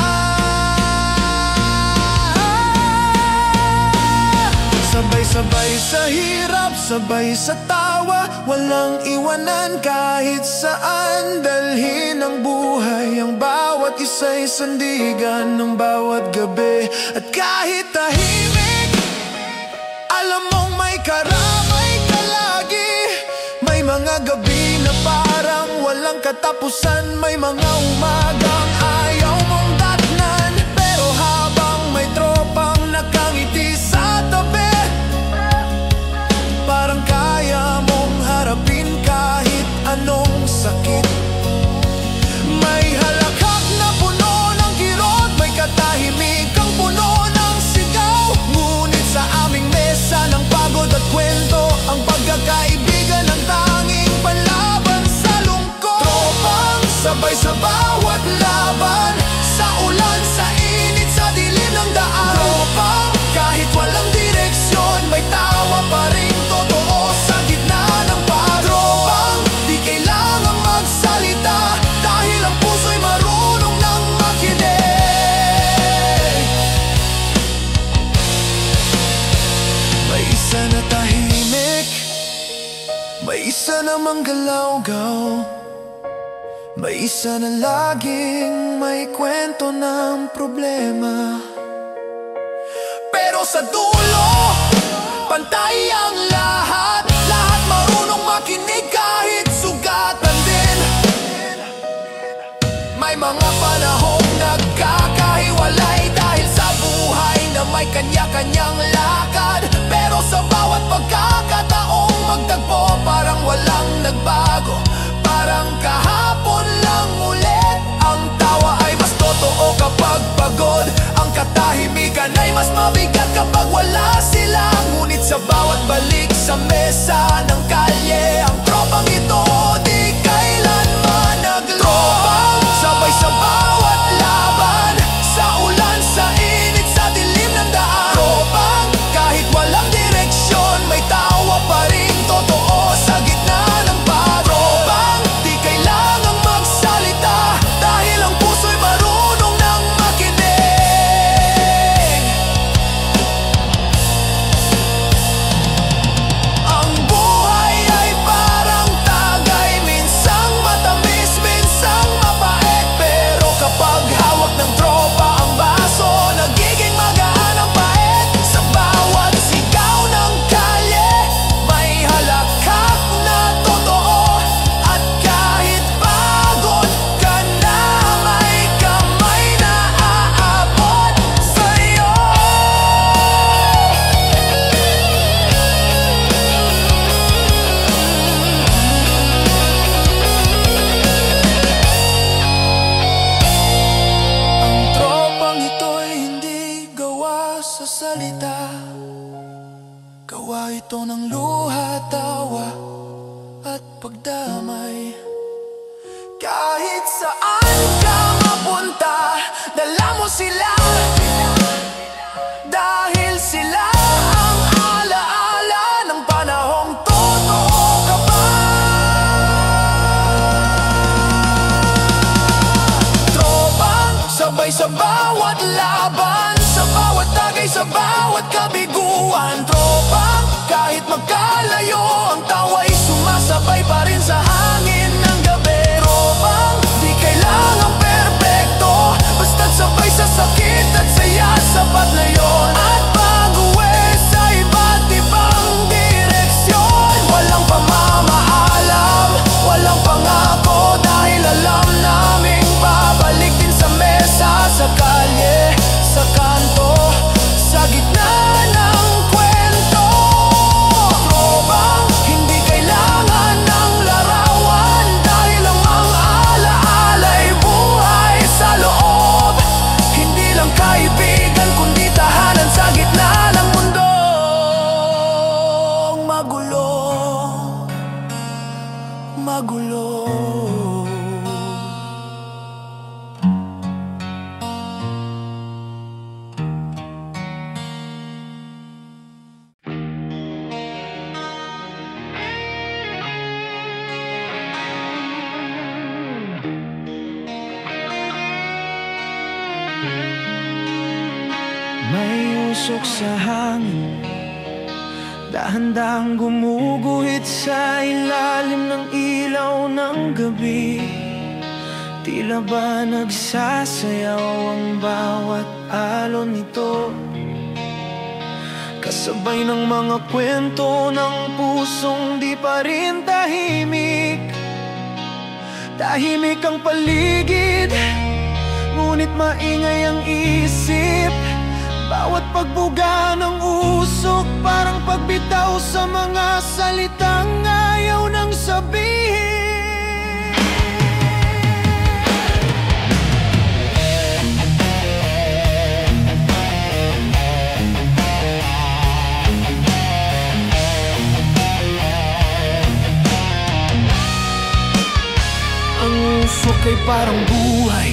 Sabay-sabay sa hirap, sabay sa tawa, walang iwanan kahit saan. Dalhin ang buhay, ang bawat isa'y sandigan ng bawat gabi. At kahit tahimik, alam mong may karamay ka lagi. May mga gabi na parang walang katapusan, may mga umagang ayaw mong datnan. Pero habang may tropang nakangiti sa tabi, parang kaya mong harapin kahit anong sakit. May halakhak na puno ng kirot, may katahimikang puno ng sigaw. Ngunit sa aming mesa ng pagod at kwento, ang pagkakaibigan ang tanging panlaban sa lungkot. Tropang sabay sa bawat laban, sa ulan, sa init, sa dilim ng daan. Tropang kahit walang direksyon, may tawa pa rin totoo sa gitna ng pagtropang di kailangang magsalita, dahil ang puso'y marunong nang makinig. May isa na tahimik, may isa namang galaw-gaw, may isa na laging may kwento ng problema. Pero sa dulo, pantay ang lahat, lahat marunong makinig kahit sugatan din. May mga panahong nagkakahiwalay dahil sa buhay na may kanya-kanyang lakad. Pero sa bawat pagkakataong magtagpo, parang walang nagbago, parang kahapon lang ulit. Ang tawa ay mas totoo kapag pagod, ang katahimikan ay mas mabigat kapag wala sila. Ngunit sa bawat balik sa mesa ng kalye, ang tropang ito di kailanman naglo. Tropang sabay sa bawat laban, sa ulan, sa init, sa dilim ng daan. Tropang kahit walang direksyon, may tawa pa rin totoo sa gitna ng pagtropang di kailangang magsalita, dahil ang puso'y marunong nang makinig. Ang buhay ay parang tagay, minsang matamis, minsang mapait. Pero kapag hawak ng tropa ang baso, nagiging magaan ang pait. Sa bawat sigaw ng kalye, may halakhak na totoo. At kahit pagod ka na, may kamay na aabot sa'yo. Ang tropang ito'y hindi gawa sa salita, gawa ito ng luha, tawa at pagdamay. Kahit saan ka mapunta, dala mo sila, dahil sila ang alaala ng panahong totoo ka pa. Tropang sabay sa bawat laban, sa bawat tagay, sa bawat kabiguan. Tropang kahit magkalayo, ang tawa'y sumasabay pa rin sa hangin ng gabi. Tropang di kailangang perpekto, basta't sabay sa sakit at sa May usok sa hangin, dahan-dahang gumuguhit sa ilalim ng ilaw ng gabi. Tila ba nagsasayaw ang bawat alon nito, kasabay ng mga kwento ng pusong di pa rin tahimik. Tahimik ang paligid, ngunit maingay ang isip. Bawat pagbuga ng usok, parang pagbitaw sa mga salitang ayaw nang sabihin. Ang usok ay parang buhay,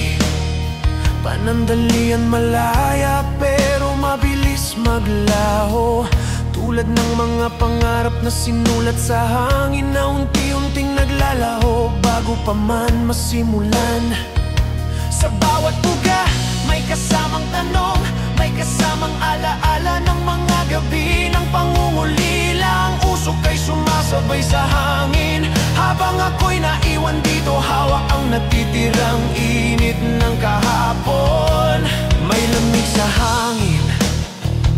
panandalian malaya pero mabilis maglaho. Tulad ng mga pangarap na sinulat sa hangin na unti-unting naglalaho bago pa man masimulan. Sa bawat buga may kasamang tanong, may kasamang alaala ng mga gabi ng pangungulila. Ang usok ay sumasabay sa hangin, habang ako'y naiwan dito, hawak ang natitirang init ng kahapon. May lamig sa hangin,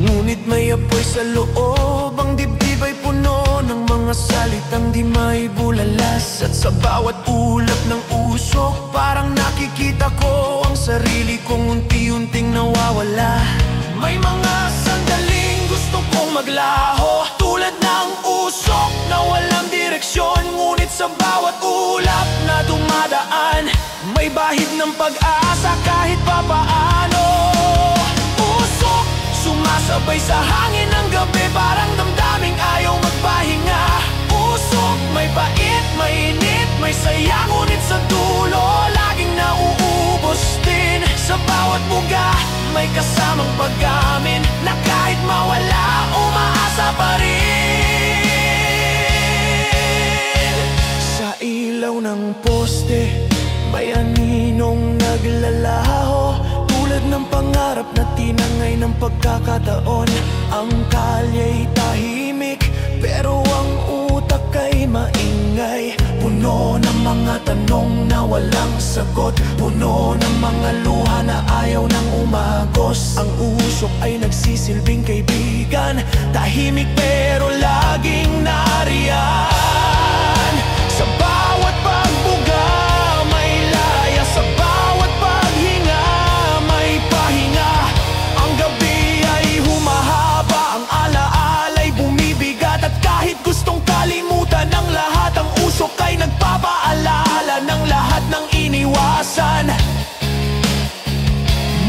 ngunit may apoy sa loob. Ang dibdib ay puno ng mga salitang di maibulalas. At sa bawat ulap ng usok, parang nakikita ko ang sarili kong unti-unting nawawala. May mga sandaling gusto kong maglaho, tulad ng usok na walang direksyon. Ngunit sa bawat ulap na dumadaan, may bahid ng pag-asa kahit papaano. Usok, sumasabay sa hangin ng gabi, parang damdaming ayaw magpahinga. Usok, may pait, may init, may saya, ngunit sa dulo laging nauubos din. Sa bawat buga may kasamang pag-amin na kahit mawala, umaasa pa rin. Sa ilaw ng poste may aninong naglalaho, tulad ng pangarap na tinangay ng pagkakataon. Ang kalya'y tahimik, pero ang utak ay maingay. Puno ng mga tanong na walang sagot, puno ng mga luha na ayaw nang umagos. Ang usok ay nagsisilbing kaibigan, tahimik pero laging nariyan. Sa bawat pagbuga may laya, sa bawat paghinga may pahinga. Ang gabi ay humahaba, ang alaala'y bumibigat, at kahit gustong kalimutan ng lahat, ang usok ay nagpapaalala ng lahat ng iniwasan.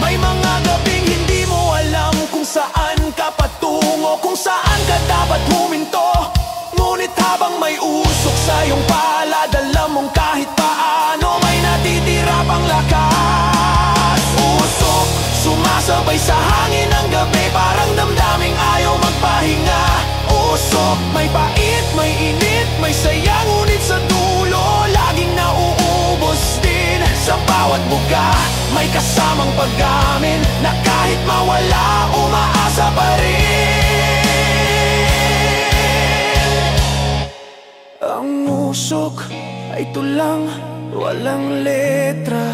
May mga gabing hindi mo alam kung saan ka patungo, kung saan ka dapat huminto. Ngunit habang may usok sa iyong palad, alam mong kahit paano may natitira pang lakas. Usok, sumasabay sa hangin ng gabi, parang damdaming ayaw magpahinga. Usok, may pait, may init, may saya, ngunit sa dulo laging nauubos din. Sa bawat buga may kasamang pag-amin na kahit mawala, umaasa pa rin. Ang usok ay tulang walang letra,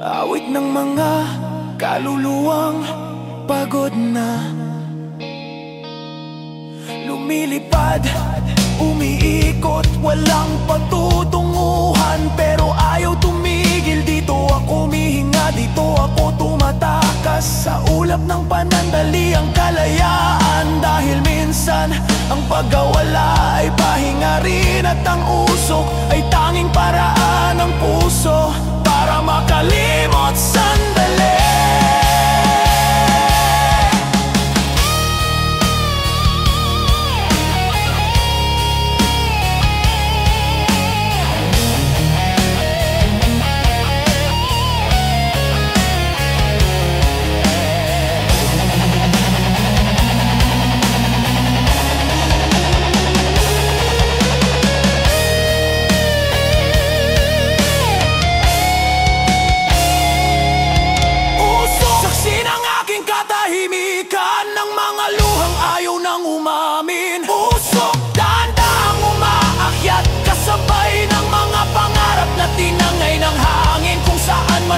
awit ng mga kaluluwang pagod na. Lumilipad, umiikot, walang patutunguhan, pero ayaw tumigil. Dito ako humihinga, dito ako tumatakas. Sa ulap ng panandali ang kalayaan, dahil minsan ang pagkawala ay pahinga rin. At ang usok ay tanging paraan ng puso para makalimot sandali.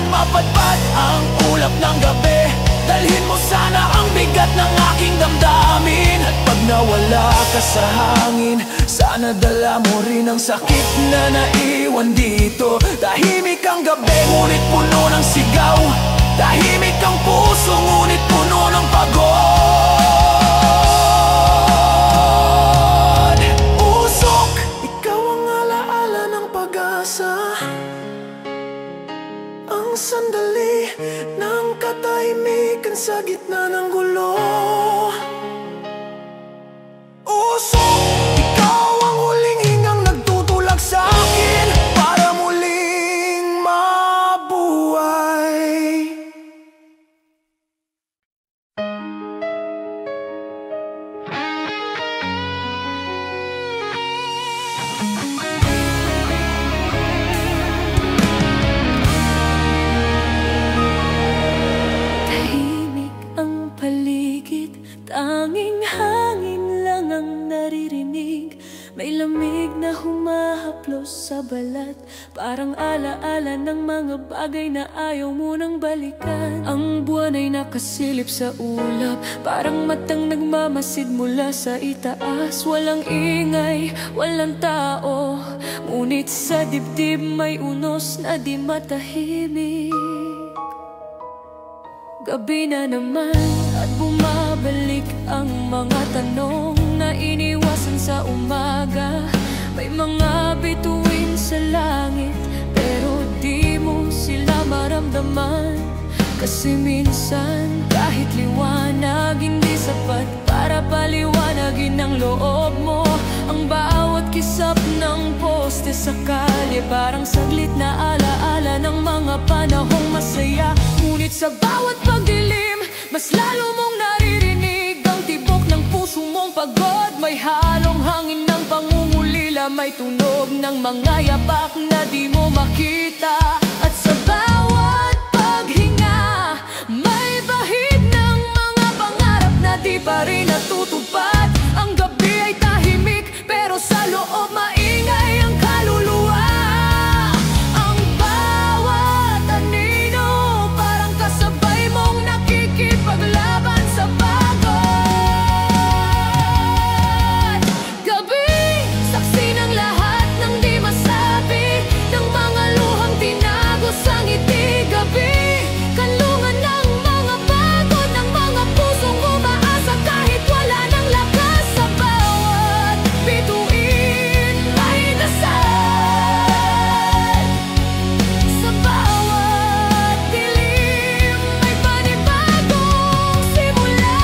man mapadpad ang ulap ng gabi, dalhin mo sana ang bigat ng aking damdamin. At pag nawala ka sa hangin, sana dala mo rin ang sakit na naiwan dito. Tahimik ang gabi, ngunit puno ng sigaw. Tahimik ang puso, ngunit puno ng pagod. Usok, ikaw ang alaala ng pag-asa, ang sandali ng katahimikan sa gitna ng gulo. Usok, ikaw ang huling hingang nagtutulak sa akin para muling mabuhay. Tahimik ang paligid, tanging hangin lang ang naririnig. May lamig na humahaplos sa balat, parang alaala ng mga bagay na ayaw mo nang balikan. Ang buwan ay nakasilip sa ulap, parang matang nagmamasid mula sa itaas. Walang ingay, walang tao, ngunit sa dibdib may unos na di matahimik. Gabi na naman at bumabalik ang mga tanong na iniwasan sa umaga. May mga bituin sa langit, pero di mo sila maramdaman. Kasi minsan kahit liwanag hindi sapat para paliwanagin ang loob mo. Ang bawat kisap ng poste sa kalye, parang saglit na alaala ng mga panahong masaya. Ngunit sa bawat pagdilim, mas lalo mong naririnig ang tibok ng puso mong pagod. May halong hangin ng pangungulila, may tunog ng mga yapak na di mo makita. At sa bawat paghinga, may bahid ng mga pangarap na di pa rin natutupad. Ang gabi ay tahimik, pero sa loob maingay ang kaluluwa. Ang bawat anino parang kasabay mong nakikipaglaban sa pagod. Gabi, saksi ng lahat ng di masabi, ng mga luhang tinago sa ngiti. Gabi, kanlungan ng mga pagod, ng mga pusong umaasa kahit wala ng lakas. Sa bawat bituin may dasal, sa bawat dilim may panibagong simula.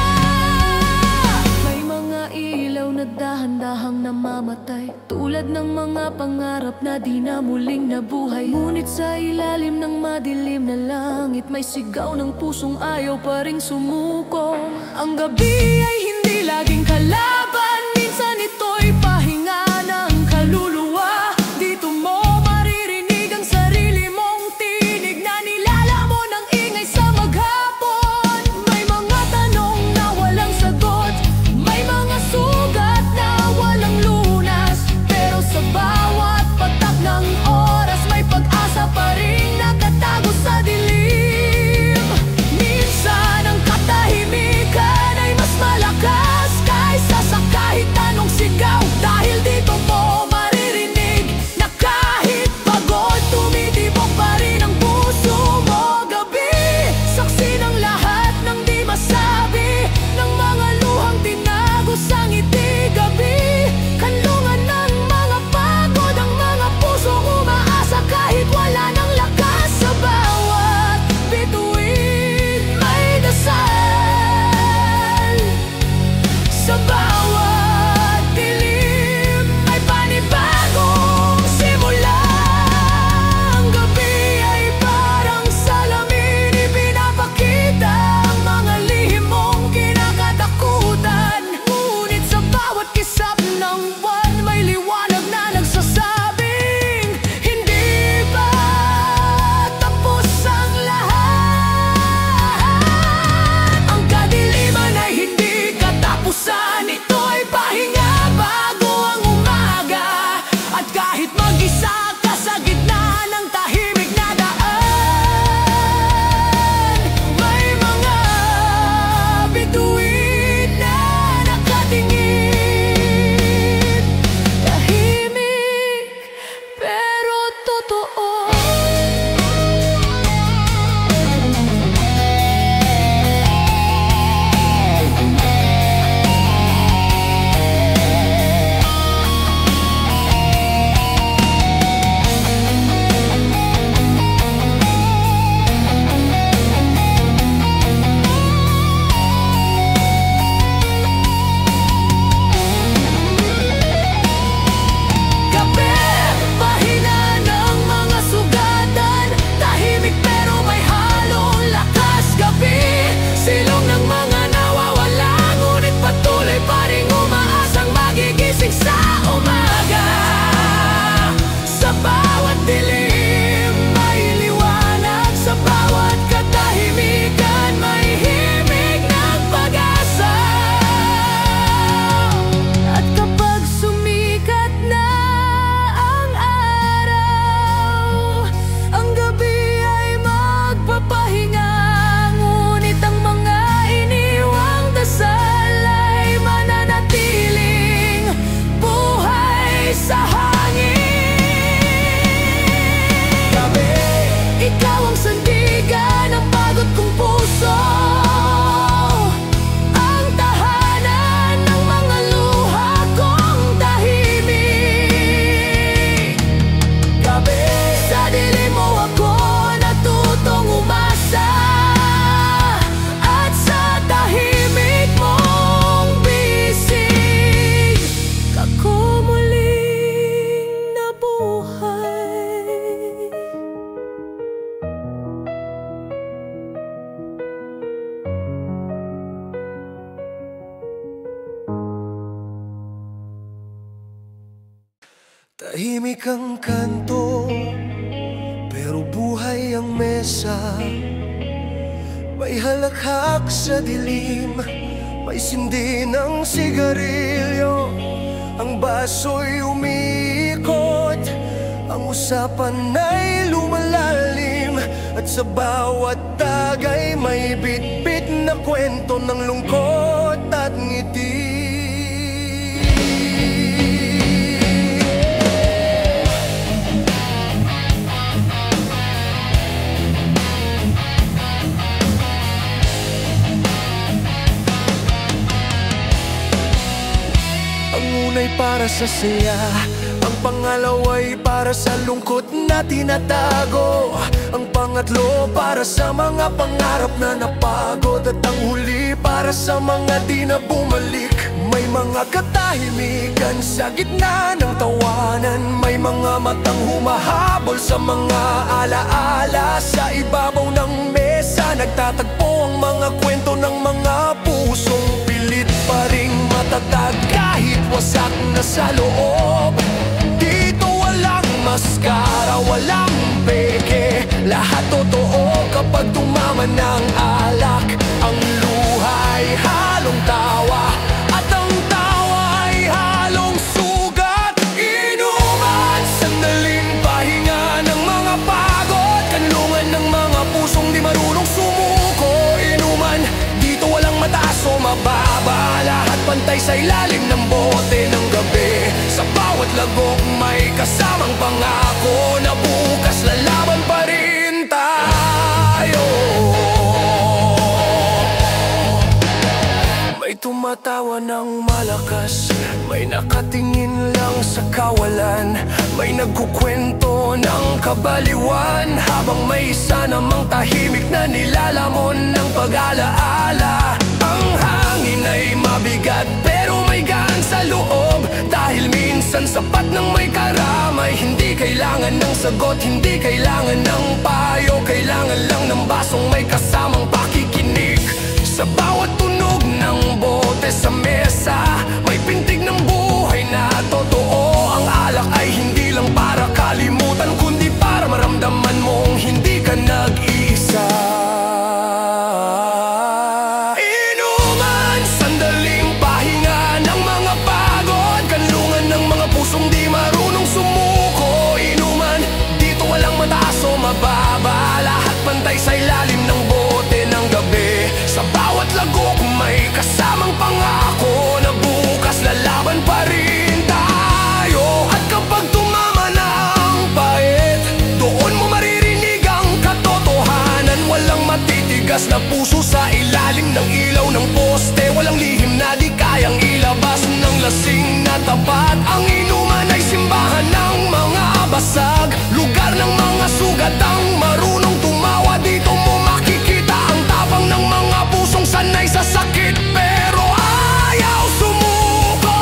May mga ilaw na dahan-dahang namamatay, tulad ng mga pangarap na di na muling nabuhay. Ngunit sa ilalim ng madilim na langit, may sigaw ng pusong ayaw pa ring sumuko. Ang gabi ay hindi laging kalaban, minsan ito'y pahinga ng kaluluwa. Dito mo maririnig ang sarili mong tinig na nilalamon ng ingay sa maghapon. May mga tanong na walang sagot, may mga sugat na walang lunas, pero sa bawat patak ng oras may pag-asa pa rin nakatago sa dilim. Minsan ang katahimikan ay mas malakas kaysa sa Tahimik ang kanto, pero buhay ang mesa. May halakhak sa dilim, may sindi ng sigarilyo. Ang baso'y umiikot, ang usapan ay lumalalim. At sa bawat tagay may bitbit na kwento ng lungkot at ngiti. Ang unay para sa saya, ang pangalaway para sa lungkot na tinatago. Ang pangatlo para sa mga pangarap na napagod. At ang huli para sa mga di na bumalik. May mga katahimikan sa gitna ng tawanan. May mga matang humahabol sa mga alaala. Sa ibabaw ng mesa nagtatagpo ang mga kwento ng mga pusong pilit pa ring matatag kahit wasak na sa loob. Dito walang maskara, walang peke, lahat totoo kapag tumaman ng alak. Ang luha'y halong tawa at ang tawa ay halong sugat. Inuman, sandaling pahinga ng mga pagod, kanlungan ng mga pusong di marunong sumuko. Inuman, dito walang mataas o mababa, lahat pantay sa ilalim ng bote ng gabi. Sa bawat lagok may kasamang pangako na bukas lalaban pa rin tayo. May tumatawa ng malakas, may nakatingin lang sa kawalan, may nagkukwento ng kabaliwan, habang may isa namang tahimik na nilalamon ng pag-alaala. Ang hangin ay mabigat pero may gaan sa loob, dahil minsan sapat ng may karamay. Hindi kailangan ng sagot, hindi kailangan ng payo, kailangan lang ng basong may kasamang pakikinig. Sa bawat tunog ng bote sa mesa may pintig ng buhay na totoo. Ang alak ay hindi lang para kalimutan, kundi para maramdaman mong hindi ka nag-iisa. Inuman, sandaling pahinga ng mga pagod, kanlungan ng mga pusong di marunong sumuko. Inuman, dito walang mataas o mababa, lahat pantay sa ilalim ng bote ng gabi. Sa bawat lagok may kasamang pangako na bukas lalaban pa rin tayo. At kapag tumama na ang pait, doon mo maririnig ang katotohanan. Walang matitigas na puso sa ilalim ng ilaw ng poste, walang lihim na di kayang ilabas ng lasing na tapat. Ang inuman ay simbahan ng mga basag, lugar ng mga sugat. Ang marunong tumawa dito mo makikita ang tapang ng mga pusong sanay sa sakit pero ayaw sumuko.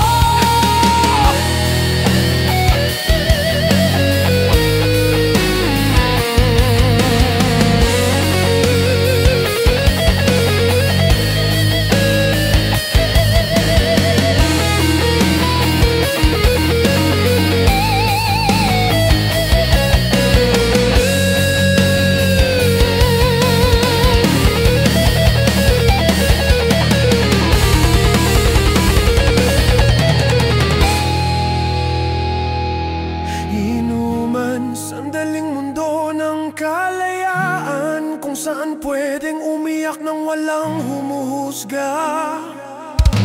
Inuman, sandaling mundo ng kalayaan, kung saan pwedeng umiyak nang walang humuhusga.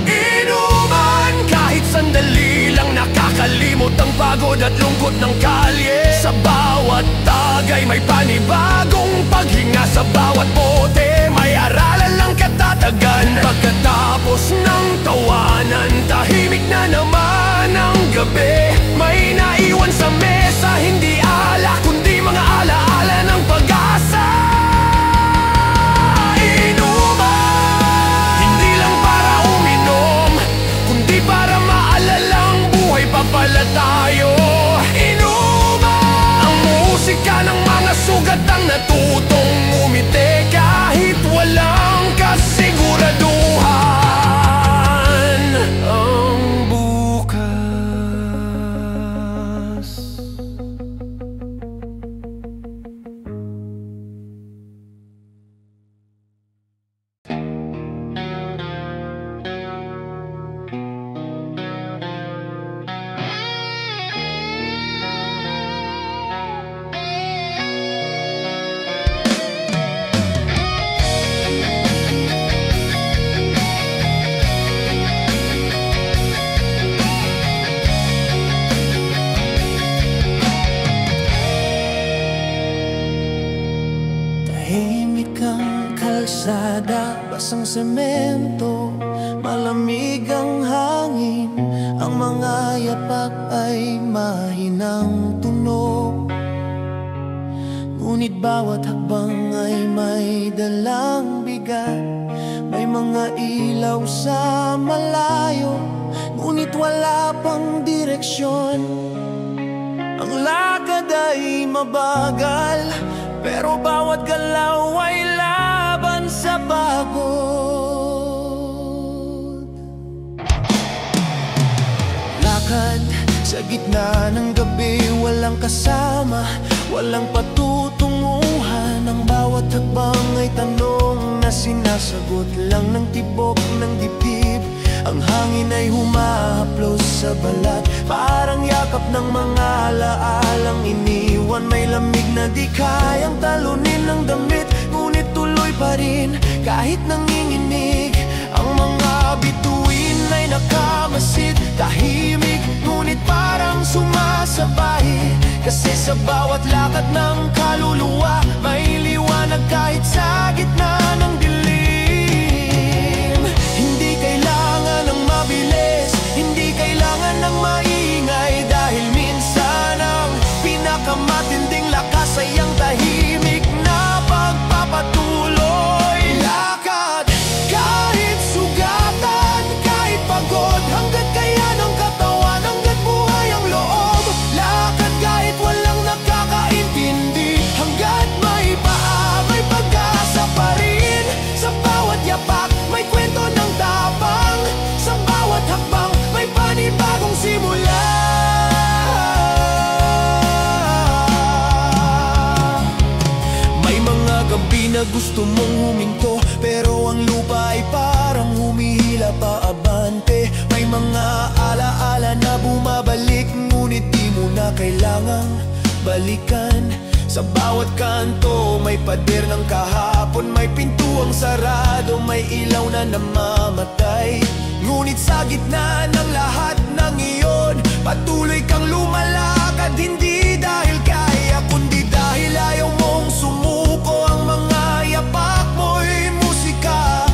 Inuman, kahit sandali lang nakakalimot ang pagod at lungkot ng kalye. Sa bawat tagay may panibagong paghinga, sa bawat bote may aralan lang katatagan. Pagkatapos ng tawanan, tahimik na naman ang gabi. May naiwan sa mesa, hindi alak kundi mga alaala ng pag-asa. Inuman, hindi lang para uminom, kundi para maalalang buhay pa pala tayo. Inuman, ang musika ng mga sugat ang natutong umiti kahit walang kasiguraduhan. Ang bukas semento, malamig ang hangin, ang mga yapak ay mahinang tunog. Ngunit bawat hakbang ay may dalang bigat, may mga ilaw sa malayo, ngunit wala pang direksyon. Ang lakad ay mabagal, pero bawat galaw ay laban sa pagod. Lakad sa gitna ng gabi, walang kasama, walang patutunguhan. Ang bawat hakbang ay tanong na sinasagot lang ng tibok ng dibdib. Ang hangin ay humahaplos sa balat, parang yakap ng mga alaalang iniwan. May lamig na di kayang talunin ng damit, ngunit tuloy pa rin kahit nanginginig. Ang mga bituin ay nakamasid, tahimik, ngunit parang sumasabay. Kasi sa bawat lakad ng kaluluwa, may liwanag kahit sa gitna ng dilim. Hindi kailangan ng mabilis, hindi kailangan ng maingay, dahil minsan ang pinakamatinding lakas ay ang tahimik na pagpapatuloy. Lakad kahit sugatan, kahit pagod, hanggat kaya ng katawan, hanggat buhay ang loob. Lakad kahit walang nakakaintindi, hanggat may paa, may pag-asa pa rin. Sa bawat yapak may kwento ng tapang, sa bawat hakbang may panibagong simula. May mga gabi na gusto mong huminto, pero ang lupa ay parang humihila pa abante. May mga alaala na bumabalik, ngunit di mo na kailangang balikan. Sa bawat kanto may pader ng kahapon, may pintuang sarado, may ilaw na namamatay. Ngunit sa gitna ng lahat ng iyon, patuloy kang lumalakad, hindi dahil kaya, kundi dahil ayaw mong sumuko. Ang mga yapak mo'y musika,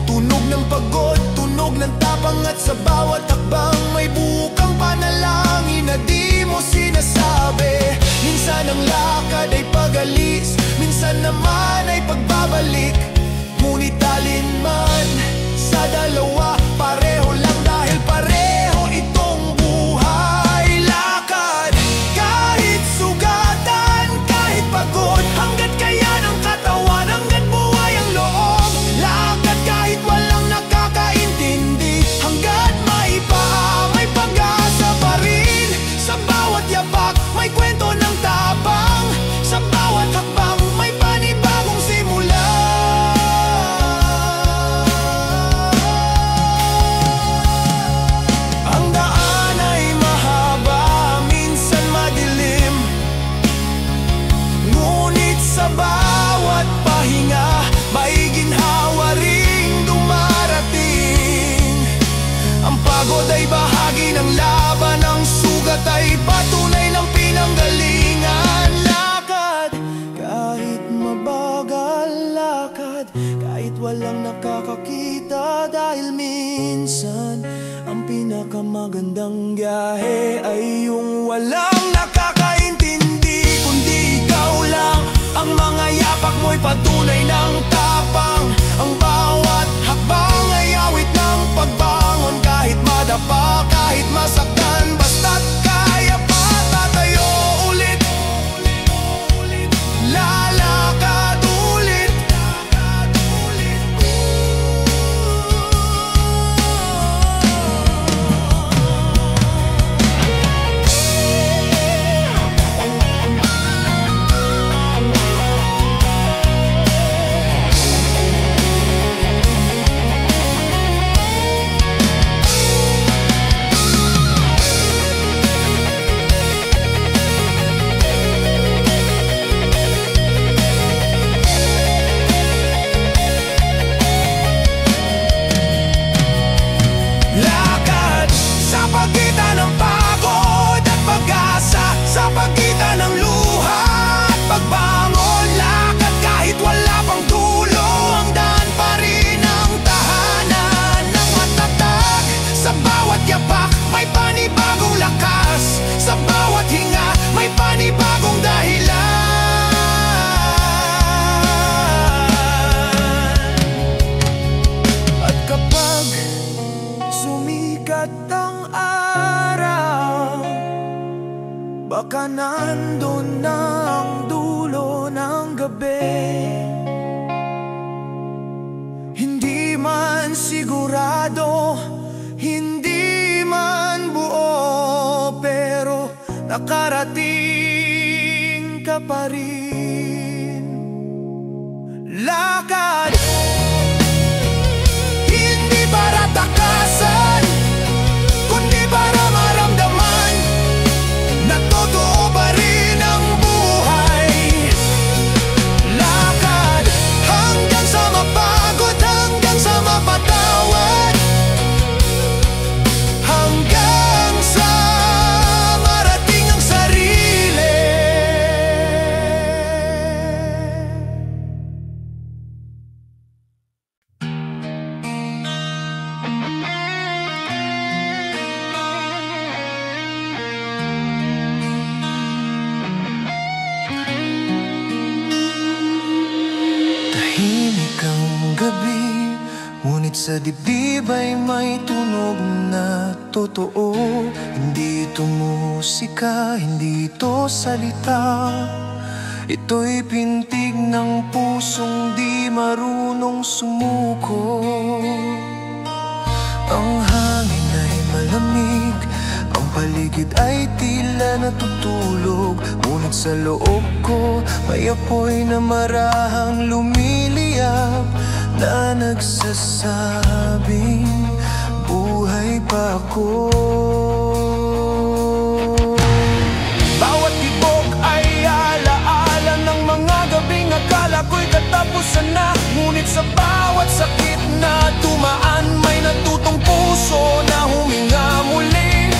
tunog ng pagod, tunog ng tapang, at sa bawat hakbang may bukang panalangin na di mo sinasabi. Minsan ang lakad ay pag-alis, minsan naman ay pagbabalik, ngunit alin man sa dalawa, pareho lang dahil pareho itong buhay. Lakad kahit sugatan, kahit pagod, hanggat kaya ng katawan, hanggat buhay ang loob. Lakad kahit walang nakakaintindi, hanggat may paa, may pag-asa pa rin. Sa bawat yapak may kwento ng tapang, sa bawat hakbang may panibagong simula. Ang daan ay mahaba, minsan madilim, ngunit sa bawat pahinga may ginhawa ring dumarating. Ang pagod ay bahagi ng laban, ang sugat ay patunay ng pinanggalingan. Lakad kahit mabagal, lakad kahit walang nakakakita, dahil minsan ang pinakamagandang biyahe ay yung walang nakakaintindi, kundi ikaw lang. Ang mga yapak mo'y patunay ng tapang, ang bawat hakbang ay awit ng pagbangon. Kahit madapa, kahit masaktan, basta't kaya pa, tatayo ulit, lalakad ulit. sikat ang araw, baka nandun na ang dulo ng gabi. Hindi man sigurado, hindi man buo, pero nakarating ka pa rin. Lakad, hindi para takasan, kundi para maramdaman na totoo pa rin ang buhay. Lakad, hanggang sa mapagod, hanggang sa mapatawad, hanggang sa marating ang sarili. Tahimik ang gabi, ngunit sa dibdib ay may tunog na totoo. Hindi ito musika, hindi ito salita, ito'y pintig ng pusong di marunong sumuko. Ang hangin ay malamig, ang paligid ay tila natutulog, ngunit sa loob ko may apoy na marahang lumiliyap, na nagsasabing buhay pa ako. Bawat tibok ay alaala ng mga gabing akala ko'y katapusan na, ngunit sa bawat sakit na tumaan may natutong puso na huminga muli.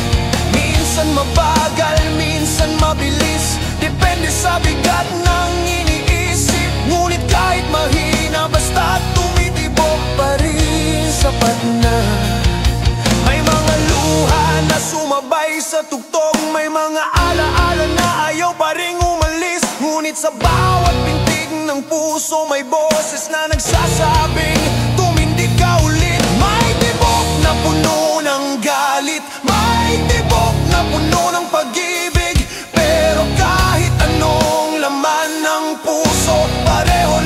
Minsan mabagal, minsan mabilis, depende sa bigat ng iniisip, ngunit kahit mahina basta tumitibok pa rin, sapat na. May mga luha na sumabay sa tugtog, may mga alaala na ayaw pa ring umalis, ngunit sa bawat pintig ng puso may boses na nagsasabing tumindig ka ulit. May tibok na puno ng galit, may tibok na puno ng pag-ibig, pero kahit anong laman ng puso, pareho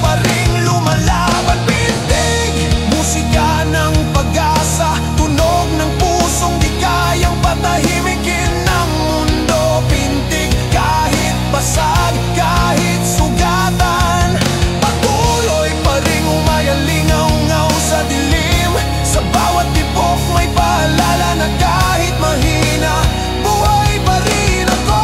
pa ring lumalaban. Pintig, musika ng pag-asa, tunog ng pusong di kayang patahimikin ng mundo. Pintig, kahit basag, kahit sugatan, patuloy pa ring umayalingaw-ngaw sa dilim. Sa bawat tibok may paalala na kahit mahina, buhay pa rin ako.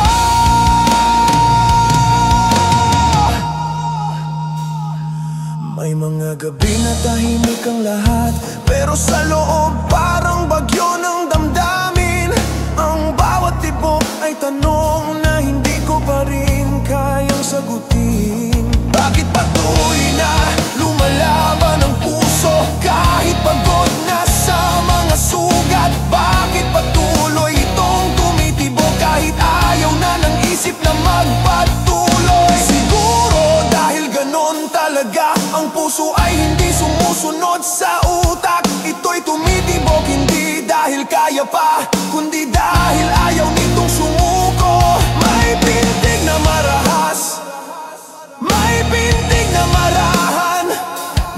May mga gabi na tahimik ang lahat, pero sa loob parang bagyo ng damdamin. Ang bawat tibok ay tanong na hindi ko pa rin kayang sagutin. Bakit patuloy na lumalaban ang puso kahit pagod na sa mga sugat? Bakit patuloy itong tumitibok kahit ayaw na ng isip na magpatuloy? Siguro dahil ganon talaga, ang puso ay hindi sumusunod sa utak. Ito'y tumitibok hindi dahil kaya pa, kundi dahil ayaw nitong sumuko. May pintig na marahas, may pintig na marahan,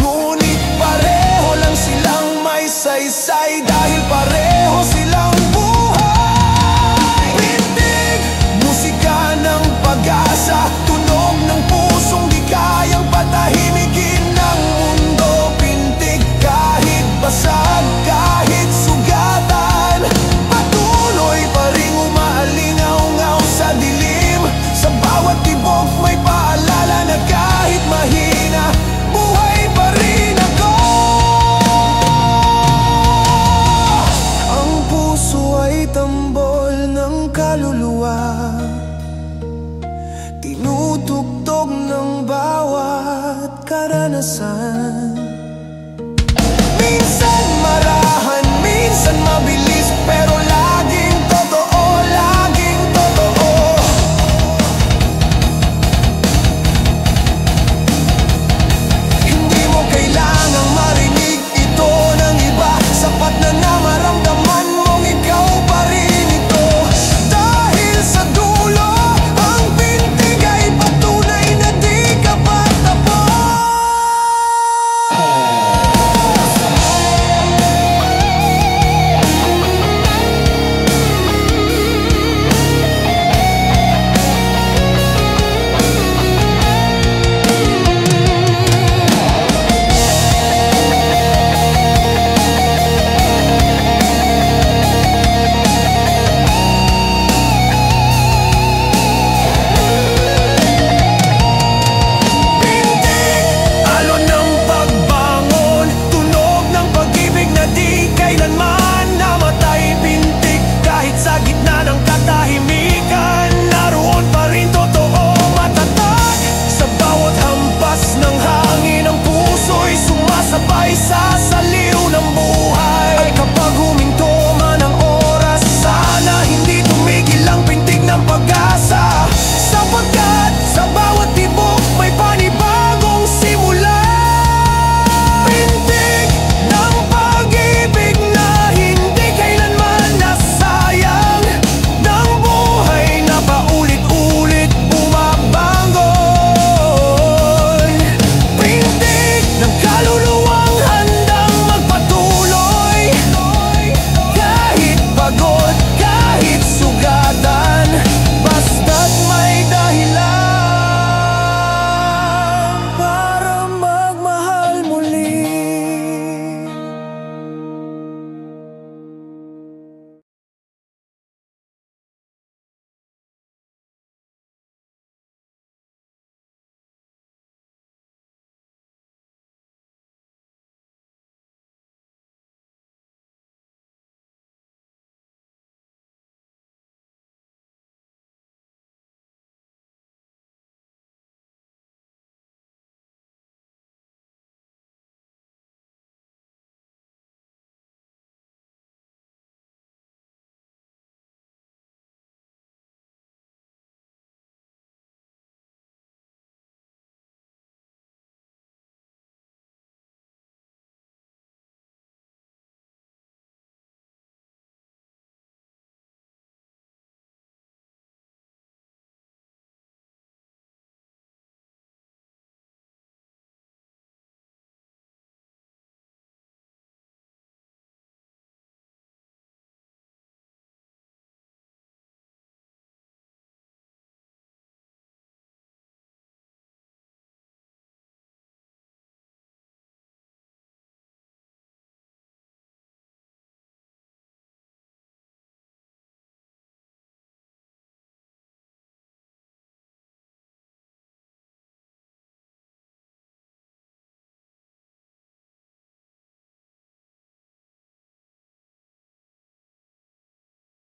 ngunit pareho lang silang may saysay dahil pareho silang buhay. Pintig, musika ng pag-asa, tunog ng pusong di kayang patahimikin ng mundo. Pintig, kahit basag, kahit sugatan, patuloy pa ring umaalingaw-ngaw sa dilim. Sa bawat tibok may paalala na kahit mahina, buhay pa rin ako. Ang puso ay tambol ng kaluluwa, tinutugtog ng bawat karanasan. Minsan